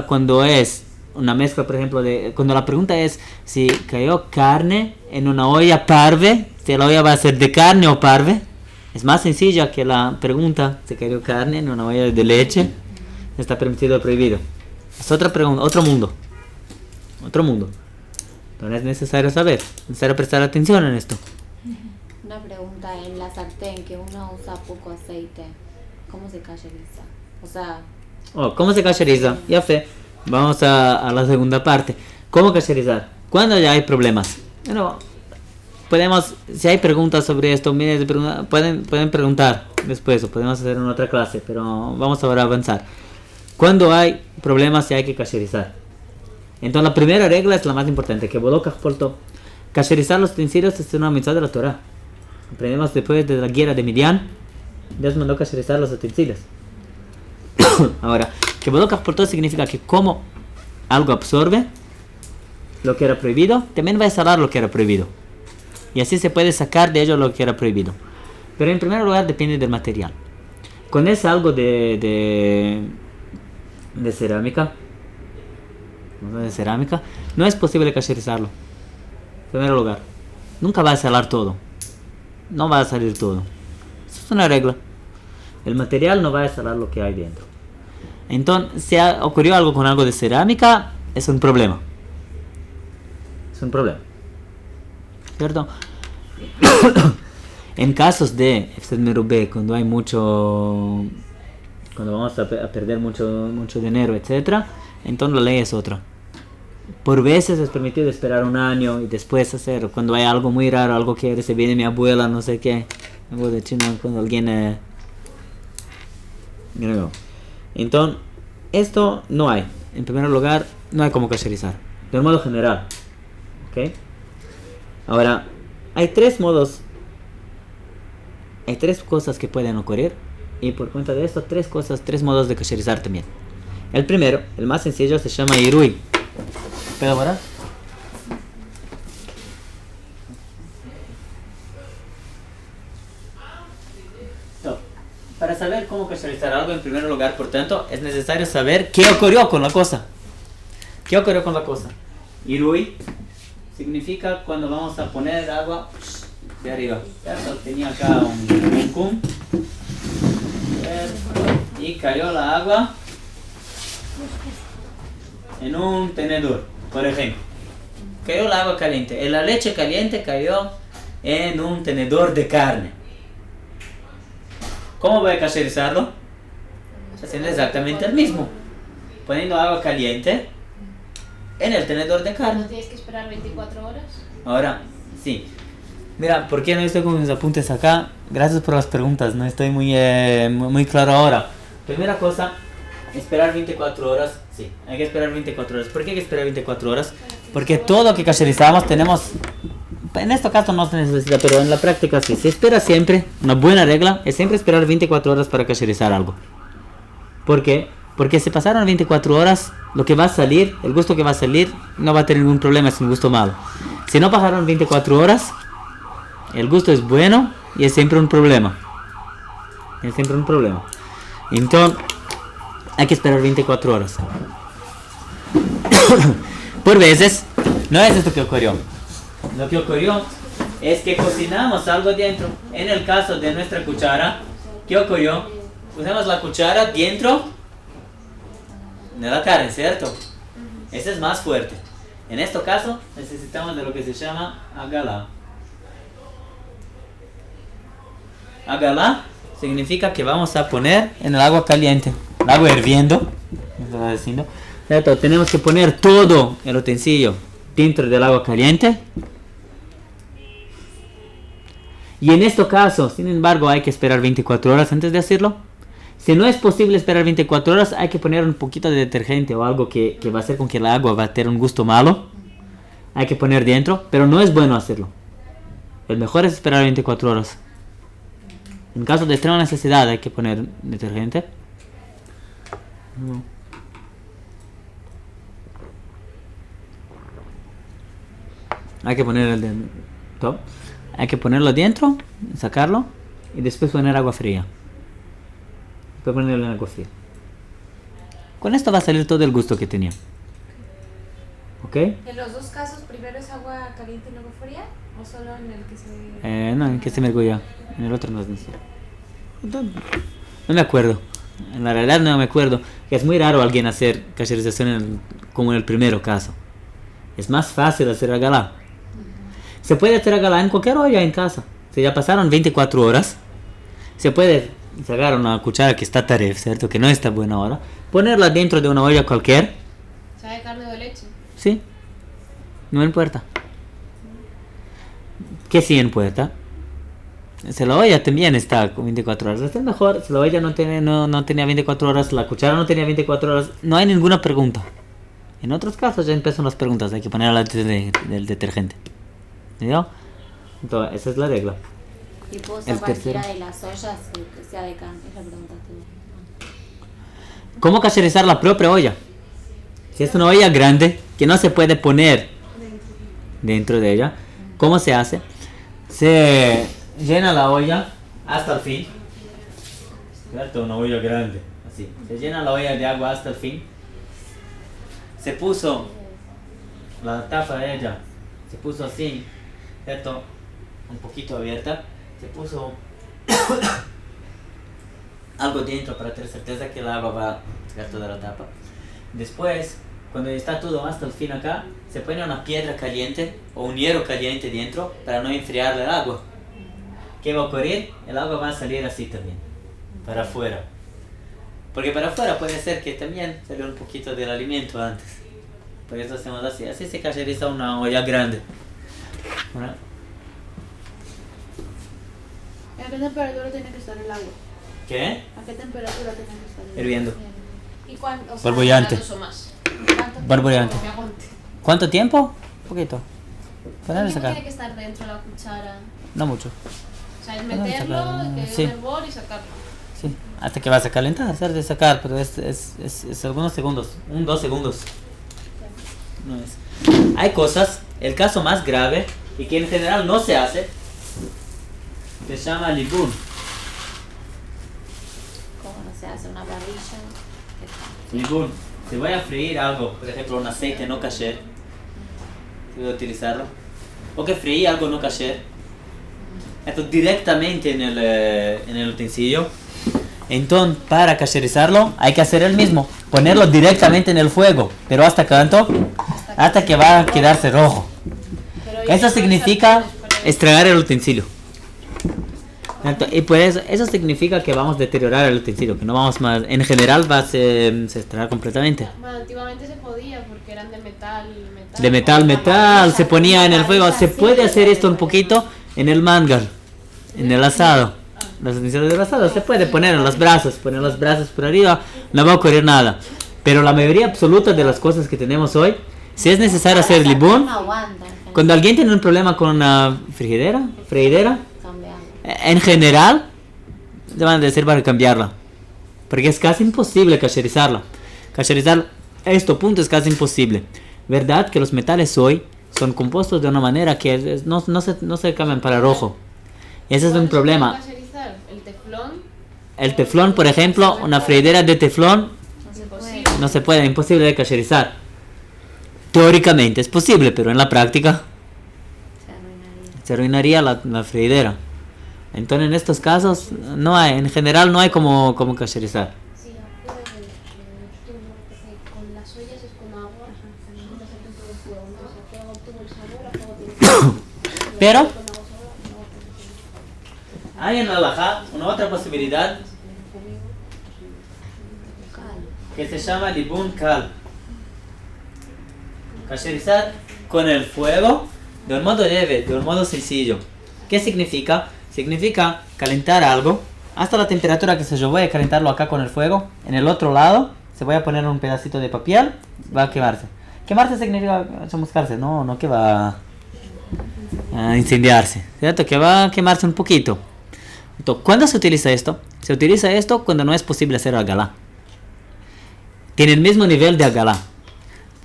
cuando es una mezcla, por ejemplo, cuando la pregunta es si cayó carne en una olla parve, si la olla va a ser de carne o parve, es más sencilla que la pregunta si cayó carne en una olla de leche, está permitido o prohibido. Es otra pregunta, otro mundo. Entonces es necesario saber, necesario prestar atención en esto. Una pregunta, en la sartén que uno usa poco aceite, ¿cómo se cayeriza? O sea... ¿Cómo se cacheriza? Ya sé. Vamos a la segunda parte. ¿Cómo cacherizar? Cuando ya hay problemas. Bueno, si hay preguntas sobre esto, miles de preguntas, pueden preguntar después, o podemos hacer en otra clase, pero vamos ahora a avanzar. Cuando hay problemas, sí hay que cacherizar. Entonces la primera regla es la más importante, que cacherizar los utensilios es una mitzvah de la Torah. Aprendemos después de la guerra de Midian, Dios mandó cacherizar los utensilios. Ahora, que por todo significa que como algo absorbe lo que era prohibido, también va a exhalar lo que era prohibido. Y así se puede sacar de ello lo que era prohibido. Pero en primer lugar depende del material. Cuando es algo de cerámica, no es posible cacherizarlo. En primer lugar, nunca va a exhalar todo. No va a salir todo. Eso es una regla. El material no va a exhalar lo que hay dentro. Entonces, si ocurrió algo con algo de cerámica, es un problema. ¿Cierto? En casos de Efsed Merubé, cuando vamos a perder mucho dinero, etc., entonces la ley es otra. por veces es permitido esperar un año y después hacer, cuando hay algo muy raro, algo que recibí de mi abuela, no sé qué, algo de China, cuando alguien... Entonces, esto no hay. En primer lugar, no hay como kasherizar. De un modo general. ¿Ok? Ahora, hay tres modos. Hay tres cosas que pueden ocurrir. Y por cuenta de esto, tres modos de kasherizar también. El primero, el más sencillo, se llama irui. ¿Puedo parar? Para saber cómo kasherizar algo, en primer lugar, por tanto, es necesario saber qué ocurrió con la cosa. ¿Qué ocurrió con la cosa? Irui significa cuando vamos a poner agua de arriba. ¿Cierto? Tenía acá un cum y cayó la agua en un tenedor, por ejemplo. Cayó el agua caliente. La leche caliente cayó en un tenedor de carne. ¿Cómo voy a kasherizarlo? Haciendo exactamente el mismo. Poniendo agua caliente en el tenedor de ¿No carne. tienes que esperar 24 horas? Ahora, sí. Mira, ¿por qué no estoy con mis apuntes acá? Gracias por las preguntas, no estoy muy claro ahora. Primera cosa, esperar 24 horas. Sí, hay que esperar 24 horas. ¿Por qué hay que esperar 24 horas? Porque todo lo que kasherizamos tenemos... En este caso no se necesita, pero en la práctica sí. Se espera siempre, una buena regla es siempre esperar 24 horas para kasherizar algo. ¿Por qué? Porque si pasaron 24 horas, lo que va a salir, el gusto que va a salir, no va a tener ningún problema, es un gusto malo. Si no pasaron 24 horas, el gusto es bueno y es siempre un problema. Es siempre un problema. Entonces, hay que esperar 24 horas. Por veces, no es esto que ocurrió. Lo que ocurrió es que cocinamos algo dentro. En el caso de nuestra cuchara, ¿qué ocurrió? Pusimos la cuchara dentro de la carne, ¿cierto? Ese es más fuerte. En este caso, necesitamos de lo que se llama agalá. Agalá significa que vamos a poner en el agua caliente, el agua hirviendo, ¿cierto? Tenemos que poner todo el utensilio dentro del agua caliente. Y en este caso, sin embargo, hay que esperar 24 horas antes de hacerlo. Si no es posible esperar 24 horas, hay que poner un poquito de detergente o algo que va a hacer con que el agua va a tener un gusto malo. Hay que poner dentro, pero no es bueno hacerlo. El mejor es esperar 24 horas. En caso de extrema necesidad, hay que poner detergente. Hay que poner el de top. Hay que ponerlo dentro, sacarlo y después poner agua fría. Después ponerlo en agua fría. Con esto va a salir todo el gusto que tenía. ¿Ok? ¿En los dos casos primero es agua caliente y luego fría? ¿O solo en el que se...? No, en que se mergulla. En el otro no es necesario. No me acuerdo. En la realidad no me acuerdo. Es muy raro alguien hacer kasherización como en el primero caso. Es más fácil hacer agalá. Se puede hacer agalá en cualquier olla en casa. Si ya pasaron 24 horas, se puede sacar una cuchara que está taref, ¿cierto? Que no está buena ahora. Ponerla dentro de una olla cualquier. ¿Sabe carne de leche? Sí. No importa. ¿Qué sí importa? Si la olla también está con 24 horas, es mejor. Si la olla no tenía 24 horas, la cuchara no tenía 24 horas, no hay ninguna pregunta. En otros casos ya empiezan las preguntas, hay que poner del detergente. ¿Entendido? Entonces, esa es la regla. Y puedo usar cualquiera de las ollas que sea de carne, es la pregunta. ¿Cómo kasherizar la propia olla? Si es una olla grande que no se puede poner dentro de ella, ¿cómo se hace? Se llena la olla hasta el fin. ¿Cierto? Una olla grande, así. Se llena la olla de agua hasta el fin. Se puso la tapa de ella, se puso así, ¿cierto? Un poquito abierta. Se puso algo dentro para tener certeza que el agua va a sacar toda la tapa. Después, cuando está todo hasta el fin acá, se pone una piedra caliente o un hierro caliente dentro para no enfriar el agua. ¿Qué va a ocurrir? El agua va a salir así también, para afuera. Porque para afuera puede ser que también salió un poquito del alimento antes. Por eso hacemos así. Así se cacheriza una olla grande. ¿Verdad? ¿A qué temperatura tiene que estar el agua? ¿Qué? ¿A qué temperatura tiene que estar el agua? Hirviendo. ¿Y cuánto? O sea, Borbollante. Grados o más. ¿cuánto Borbollante. tiempo? Que aguante. ¿Cuánto tiempo? Un poquito. Para ¿Tiene sacar. que estar dentro de la cuchara? No mucho. O sea, es Para meterlo, sacar, que sí. un hervor y sacarlo. Sí. Hasta que vas a calentar, hacer de sacar, pero es algunos segundos. 2 segundos. No es. Hay cosas, el caso más grave, y que en general no se hace, se llama libun. ¿Cómo no se hace una parrilla? Libun. Si voy a freír algo, por ejemplo un aceite no kasher, voy a utilizarlo. O que freí algo no kasher. Esto directamente en el utensilio. Entonces, para kasherizarlo, hay que hacer el mismo. Ponerlo directamente en el fuego. Pero ¿hasta cuánto? Hasta que va a quedarse rojo. Eso significa estragar el utensilio. Y pues eso significa que vamos a deteriorar el utensilio, que no vamos más. En general va a se estragar completamente. Bueno, antiguamente se podía porque eran de metal. De metal, se ponía en el fuego. Se puede hacer esto un poquito en el mangal, en el asado. Los utensilios del asado se puede poner en los brazos, poner los brazos por arriba, no va a ocurrir nada. Pero la mayoría absoluta de las cosas que tenemos hoy, si es necesario hacer libún, No aguanta. cuando alguien tiene un problema con una freidera, Cambiarlo. en general, le van a decir para cambiarla. Porque es casi imposible cacherizarla. Cacherizar esto, punto, es casi imposible. ¿Verdad que los metales hoy son compuestos de una manera que no se cambian para rojo? Ese es un problema. El teflón. El teflón, por ejemplo, una freidera de teflón Imposible. no se puede, imposible de cacherizar. Teóricamente es posible, pero en la práctica se arruinaría la freidera. Entonces en estos casos no hay, en general no hay como cacherizar. Sí, con las ollas es con agua. Entonces hacen todo el fuego. Entonces apega todo el sabor, apega todo el Pero con agua sola. hay en la halajá una otra posibilidad que se llama libun kal. Cacherizar con el fuego de un modo leve, de un modo sencillo. ¿Qué significa? Significa calentar algo hasta la temperatura que yo voy a calentarlo acá con el fuego. En el otro lado se voy a poner un pedacito de papel, va a quemarse. Quemarse significa chamuscarse, no que va a incendiarse, ¿cierto? Que va a quemarse un poquito. Entonces, ¿cuándo se utiliza esto? Se utiliza esto cuando no es posible hacer agalá. Tiene el mismo nivel de agalá.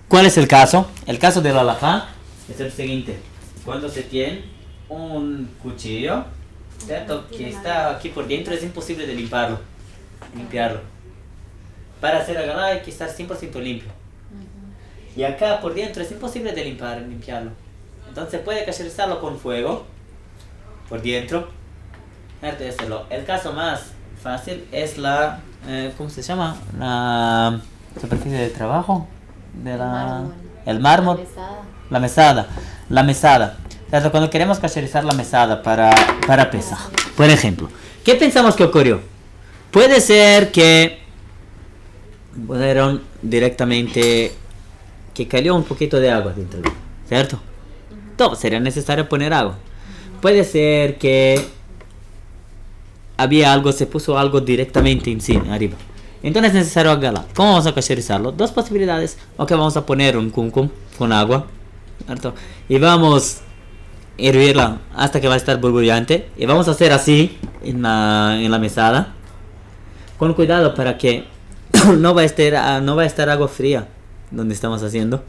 ¿Cuál es el caso? El caso de la halajá es el siguiente. Cuando se tiene un cuchillo, ¿cierto? Que está aquí por dentro, es imposible de limpiarlo. Para hacer agalá hay que estar 100% limpio. Y acá por dentro es imposible de limpiarlo. Entonces puede cacherizarlo con fuego por dentro. El caso más fácil es la, ¿cómo se llama? La superficie de trabajo de el mármol, la mesada. Entonces, cuando queremos cacherizar la mesada para pesar, por ejemplo, ¿qué pensamos que ocurrió? Puede ser que fueron directamente que cayó un poquito de agua dentro, ¿cierto? Todo sería necesario poner agua. Puede ser que había algo, se puso algo directamente encima, arriba. Entonces es necesario agarrar. ¿Cómo vamos a cacherizarlo? Dos posibilidades. Ok, vamos a poner un kumkum con agua, ¿cierto? Y vamos a hervirla hasta que va a estar burbujeante. Y vamos a hacer así en la mesada. Con cuidado para que no va a estar agua fría donde estamos haciendo.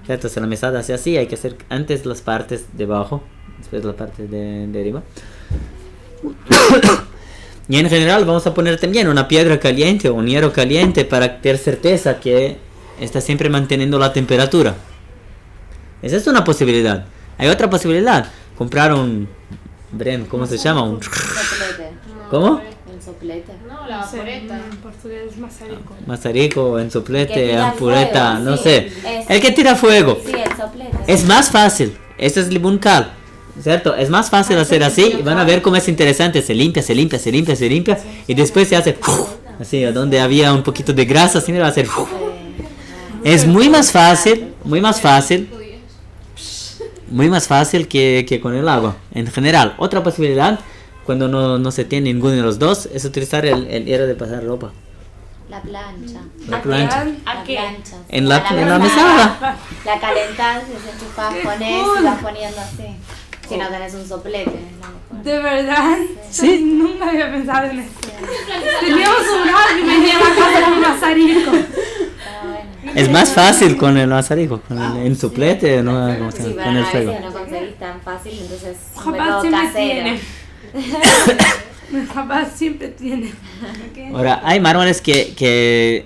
¿Cierto? Si la mesada hace así, hay que hacer antes las partes de abajo, después la parte de arriba. Y en general vamos a poner también una piedra caliente o un hierro caliente para tener certeza que está siempre manteniendo la temperatura. Esa es una posibilidad. Hay otra posibilidad. Comprar un... ¿Cómo se llama? Un... Soplete. ¿Cómo? El soplete. No, la vaporeta. En portugués es mazarico. Mazarico, en Que soplete, tira ampureta, fuego, no sí, sé. ese. El que tira fuego. Sí, el soplete. Es más fácil. Este es libun kal, ¿cierto? Es más fácil hacer así y van a ver cómo es interesante. Se limpia y después se hace así, donde había un poquito de grasa, así va a hacer Es muy más fácil, muy más fácil que con el agua, en general. Otra posibilidad, cuando no se tiene ninguno de los dos, es utilizar el hierro de pasar ropa. La plancha. La plancha. ¿A La qué? plancha. En la mesada. mesada. La calentás, desenchufás, ponés y vas poniendo así. Si no tenés un soplete, es lo mejor. De verdad, Sí. nunca había pensado en eso. Teníamos un lado y venía a la casa con un mazarico. Está bueno. Es más fácil con el mazarico, con el suplete, ¿no? ¿Cómo se Sí, llama? pero Con el a fuego. veces no conseguís tan fácil, entonces un Papá método siempre casero. tiene. Mi papá siempre tiene. Ahora, hay mármoles que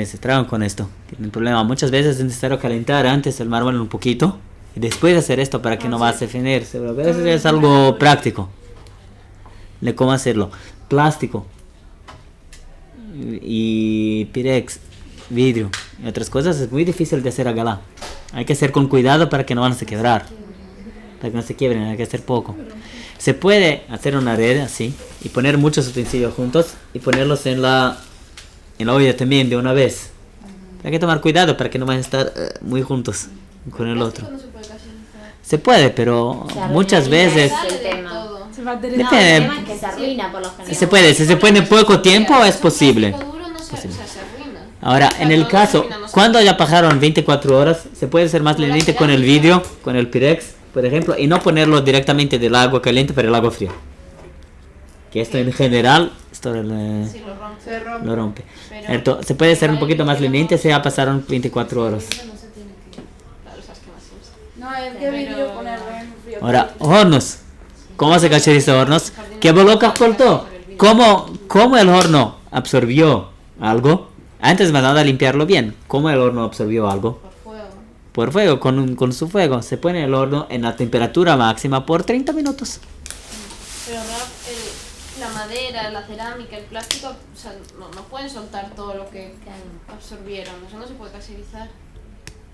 se traban con esto. Tienen problema. Muchas veces es necesario calentar antes el mármol un poquito y después hacer esto para que no va a definirse. Pero a veces es algo práctico de cómo hacerlo. Plástico y pirex, vidrio y otras cosas es muy difícil de hacer a galá. Hay que hacer con cuidado para que no van a se quebrar. Para que no se quiebren, hay que hacer poco. Se puede hacer una red así y poner muchos utensilios juntos y ponerlos en la olla también de una vez. Hay que tomar cuidado para que no vayan a estar muy juntos con el otro. No se puede caserizar. Se puede, pero Se arruina muchas y veces ya Sale el del tema. todo. Se va a No, tener. el Depende. tema es que se arruina por lo general. se puede, si se pone poco tiempo es Un posible. plástico duro no se arruina. Ahora, en el caso, cuando ya pasaron 24 horas, se puede ser más leniente con el vidrio, con el pirex, por ejemplo, y no ponerlo directamente del agua caliente para el agua fría. Que esto en general, esto Sí, lo rompe. Se rompe. lo rompe. Pero- ¿Cierto? Se puede ser un poquito más leniente si ya pasaron 24 horas. Eso no se tiene que... Claro, sabes que más se usa. No, es que vidrio ponerlo en frío. Ahora, hornos. ¿Cómo se cacheriza hornos? ¿Qué bolocas cortó? ¿Cómo el horno absorbió algo? Antes me daba a limpiarlo bien. ¿Cómo el horno absorbió algo? Por fuego. Por fuego, con su fuego. Se pone el horno en la temperatura máxima por 30 minutos. Pero la madera, la cerámica, el plástico, o sea, no pueden soltar todo lo que absorbieron. Eso no se puede caserizar.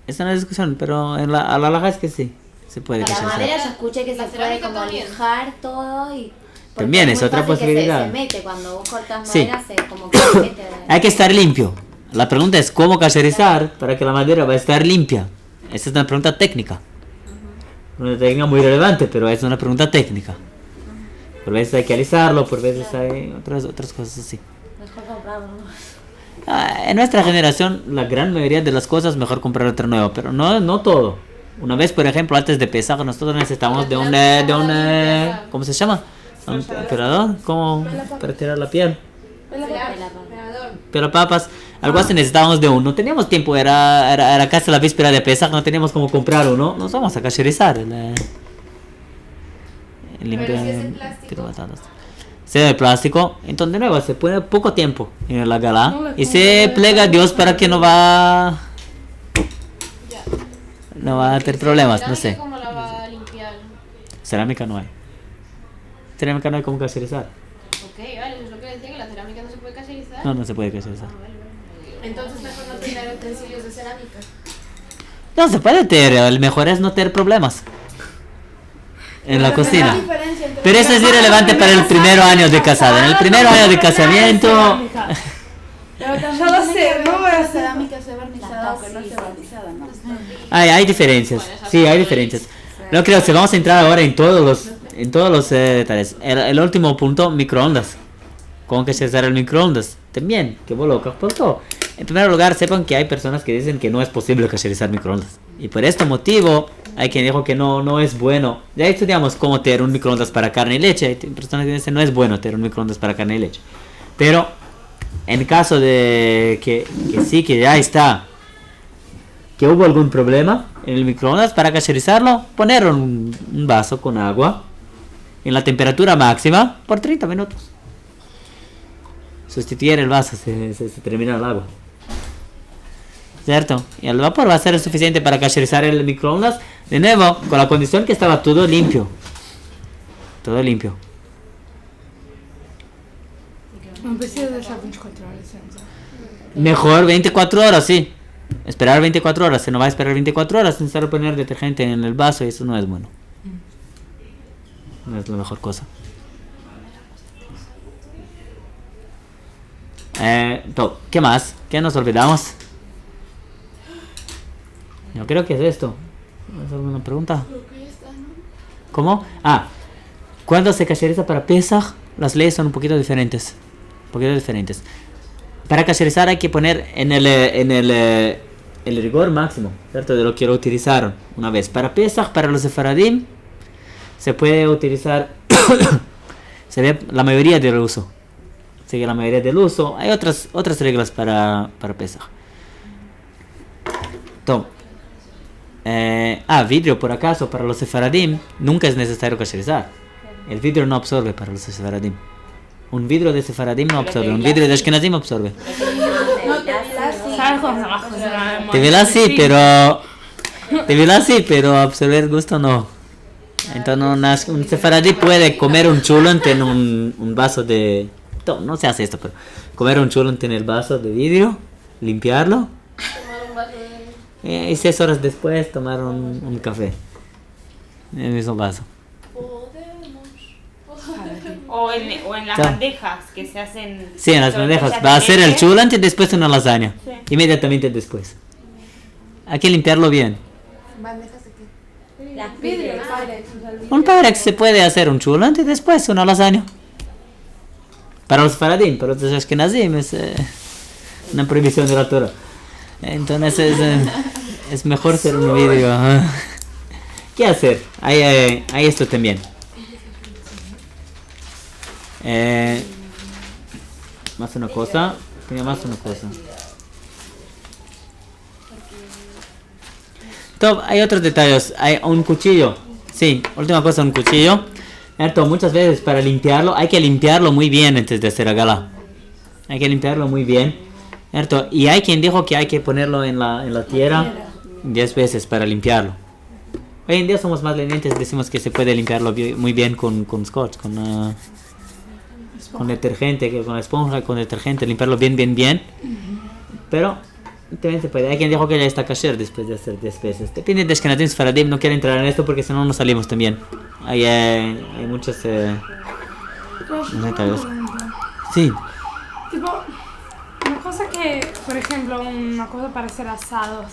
Esa no es discusión, pero a la larga es que sí. Se puede La cacherizar. madera yo escuché que La se puede cerámica como también. lijar todo y... porque También es muy otra fácil que posibilidad. se mete cuando vos cortas Sí. madera, se como que se mete. Hay que estar limpio. La pregunta es cómo cacherizar para que la madera va a estar limpia. Esa es una pregunta técnica. Una técnica muy relevante, pero es una pregunta técnica. Por veces hay que alisarlo, por veces hay otras cosas así. Mejor comprarlo. En nuestra generación, la gran mayoría de las cosas mejor comprar otro nuevo, pero no todo. Una vez, por ejemplo, antes de Pesaj, nosotros necesitamos de un ¿cómo se llama? Un operador, ¿cómo? Para tirar la piel. Pero papas, algo así necesitábamos de uno. No teníamos tiempo, era casi la víspera de Pesaj, no teníamos como comprar uno. Nos vamos a cacherizar. Pero si es de plástico. tiro batatas. Si es de plástico, entonces de nuevo se pone poco tiempo en la gala No le y se pongo plega a Dios para que no va Ya. no va a tener problemas, no sé. ¿Cómo la va a limpiar? Cerámica no hay. Cerámica no hay como cacherizar. Ok, vale, eso es lo que decía, que la cerámica no se puede caserizar. No se puede cacherizar. Entonces mejor no tener utensilios de cerámica. No se puede tener, el mejor es no tener problemas en la cocina. Pero eso es irrelevante para el primer año de casado. En el primer año de casamiento, Pero también Yo lo tiene sé, que ver no que voy a la hacer- cerámica sea barnizada o que no sea barnizada, ¿no? hay diferencias. Sí, hay diferencias. No creo, si vamos a entrar ahora en todos los detalles. El último punto, microondas. ¿Cómo que se usa el microondas? También, que vos lo por todo. En primer lugar, sepan que hay personas que dicen que no es posible cacherizar microondas. Y por este motivo, hay quien dijo que no es bueno. Ya estudiamos cómo tener un microondas para carne y leche. Hay personas que dicen no es bueno tener un microondas para carne y leche. Pero, en caso de que sí, que ya está, que hubo algún problema en el microondas, para cacherizarlo, poner un vaso con agua en la temperatura máxima por 30 minutos. Sustituir el vaso, se termina el agua. ¿Cierto? Y el vapor va a ser suficiente para cacherizar el microondas. De nuevo, con la condición que estaba todo limpio. Todo limpio. No preciso deixar 24 horas. Mejor 24 horas, sí. Esperar 24 horas. Si no va a esperar 24 horas, es necesario poner detergente en el vaso y eso no es bueno. No es la mejor cosa. ¿Qué más? ¿Qué nos olvidamos? Yo creo que es esto. ¿Tienes alguna pregunta? ¿Cómo? Cuando se casheriza para Pesach, las leyes son un poquito diferentes. Para casherizar hay que poner en el rigor máximo, ¿cierto? De lo que lo utilizaron una vez. Para Pesach, para los sefaradim, se puede utilizar se ve la mayoría del uso. Sigue la mayoría del uso. Hay otras reglas para Pesach. Entonces, vidrio por acaso para los sefaradim nunca es necesario kasherizar. El vidrio no absorbe para los sefaradim. Un vidrio de sefaradim no absorbe, un vidrio de ashkenazim absorbe. Tevilá sí, pero absorber gusto no. Entonces un sefaradí puede comer un chulent en un vaso de... No se hace esto, pero comer un chulent en el vaso de vidrio, limpiarlo y 6 horas después tomar un café en el mismo vaso. O en las bandejas que se hacen. Sí, en las bandejas. Va a hacer el chulent y después una lasaña. Sí. Inmediatamente después. Hay que limpiarlo bien. ¿Bandejas de qué? Las Vidrio, piedras. Pyrex, o sea, el vidrio. Un Pyrex se puede hacer un chulent y después una lasaña. Para los faradim, para los ashkenazim es una prohibición de la Torah. Entonces es mejor ser un vidrio. ¿Qué hacer? Hay esto también. Más una cosa. Tenía más una cosa. Top, hay otros detalles. Hay un cuchillo. Sí, última cosa, un cuchillo. ¿Cierto? Muchas veces para limpiarlo, hay que limpiarlo muy bien antes de hacer agala. Hay que limpiarlo muy bien. ¿Cierto? Y hay quien dijo que hay que ponerlo en la tierra 10 veces para limpiarlo. Hoy en día somos más lenientes, decimos que se puede limpiarlo muy bien con scotch, con detergente, con esponja, con detergente, limpiarlo bien. Pero también se puede. Hay quien dijo que ya está kasher después de hacer 10 veces. Depende de Ashkenazim, Sfaradim, no quiero entrar en esto porque si no nos salimos también. Hay muchos detalles. Sí. Tipo, una cosa que, por ejemplo, una cosa para hacer asados,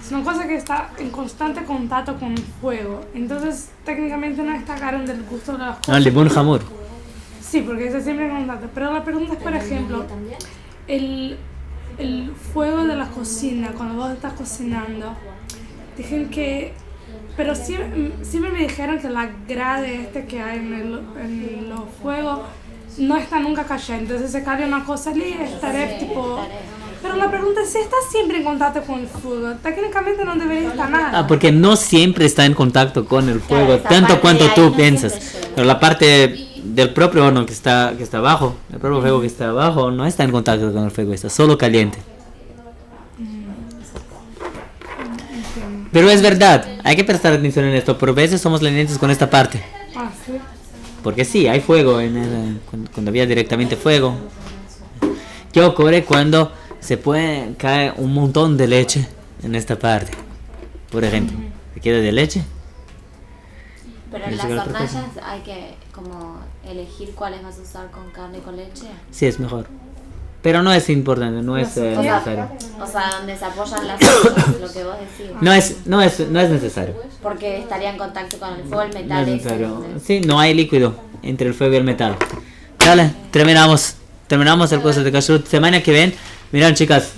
es una cosa que está en constante contacto con el fuego. Entonces, técnicamente no está caro del gusto de las cosas. No, el libun hamur. Sí, porque está siempre en contacto. Pero la pregunta es, por ejemplo, el fuego de la cocina, cuando vos estás cocinando, dicen que... Pero siempre me dijeron que la grade que hay en los fuegos no está nunca cayendo. Entonces se cae una cosa allí y estaré tipo... Pero la pregunta es si estás siempre en contacto con el fuego. Técnicamente no debería estar nada. Porque no siempre está en contacto con el fuego, Claro, tanto esa cuanto parte de tú ahí no piensas. siempre llega. Pero la parte del propio horno que está abajo, el propio fuego que está abajo, no está en contacto con el fuego, está solo caliente. Pero es verdad, hay que prestar atención en esto, pero a veces somos lenientes con esta parte. Ah, sí. Porque sí, hay fuego, cuando había directamente fuego. ¿Qué ocurre cuando cae un montón de leche en esta parte? Por ejemplo, ¿se queda de leche? Pero en las hornallas hay que como elegir cuáles vas a usar con carne y con leche. Sí, es mejor. Pero no es importante, no es necesario. O sea, donde se apoyan las ollas, lo que vos decís. No es necesario. Porque estaría en contacto con el fuego, el No metal. es ese, necesario. ¿entendés? Sí, no hay líquido entre el fuego y el metal. Dale, terminamos el curso de kashrut. Semana que viene, miren chicas,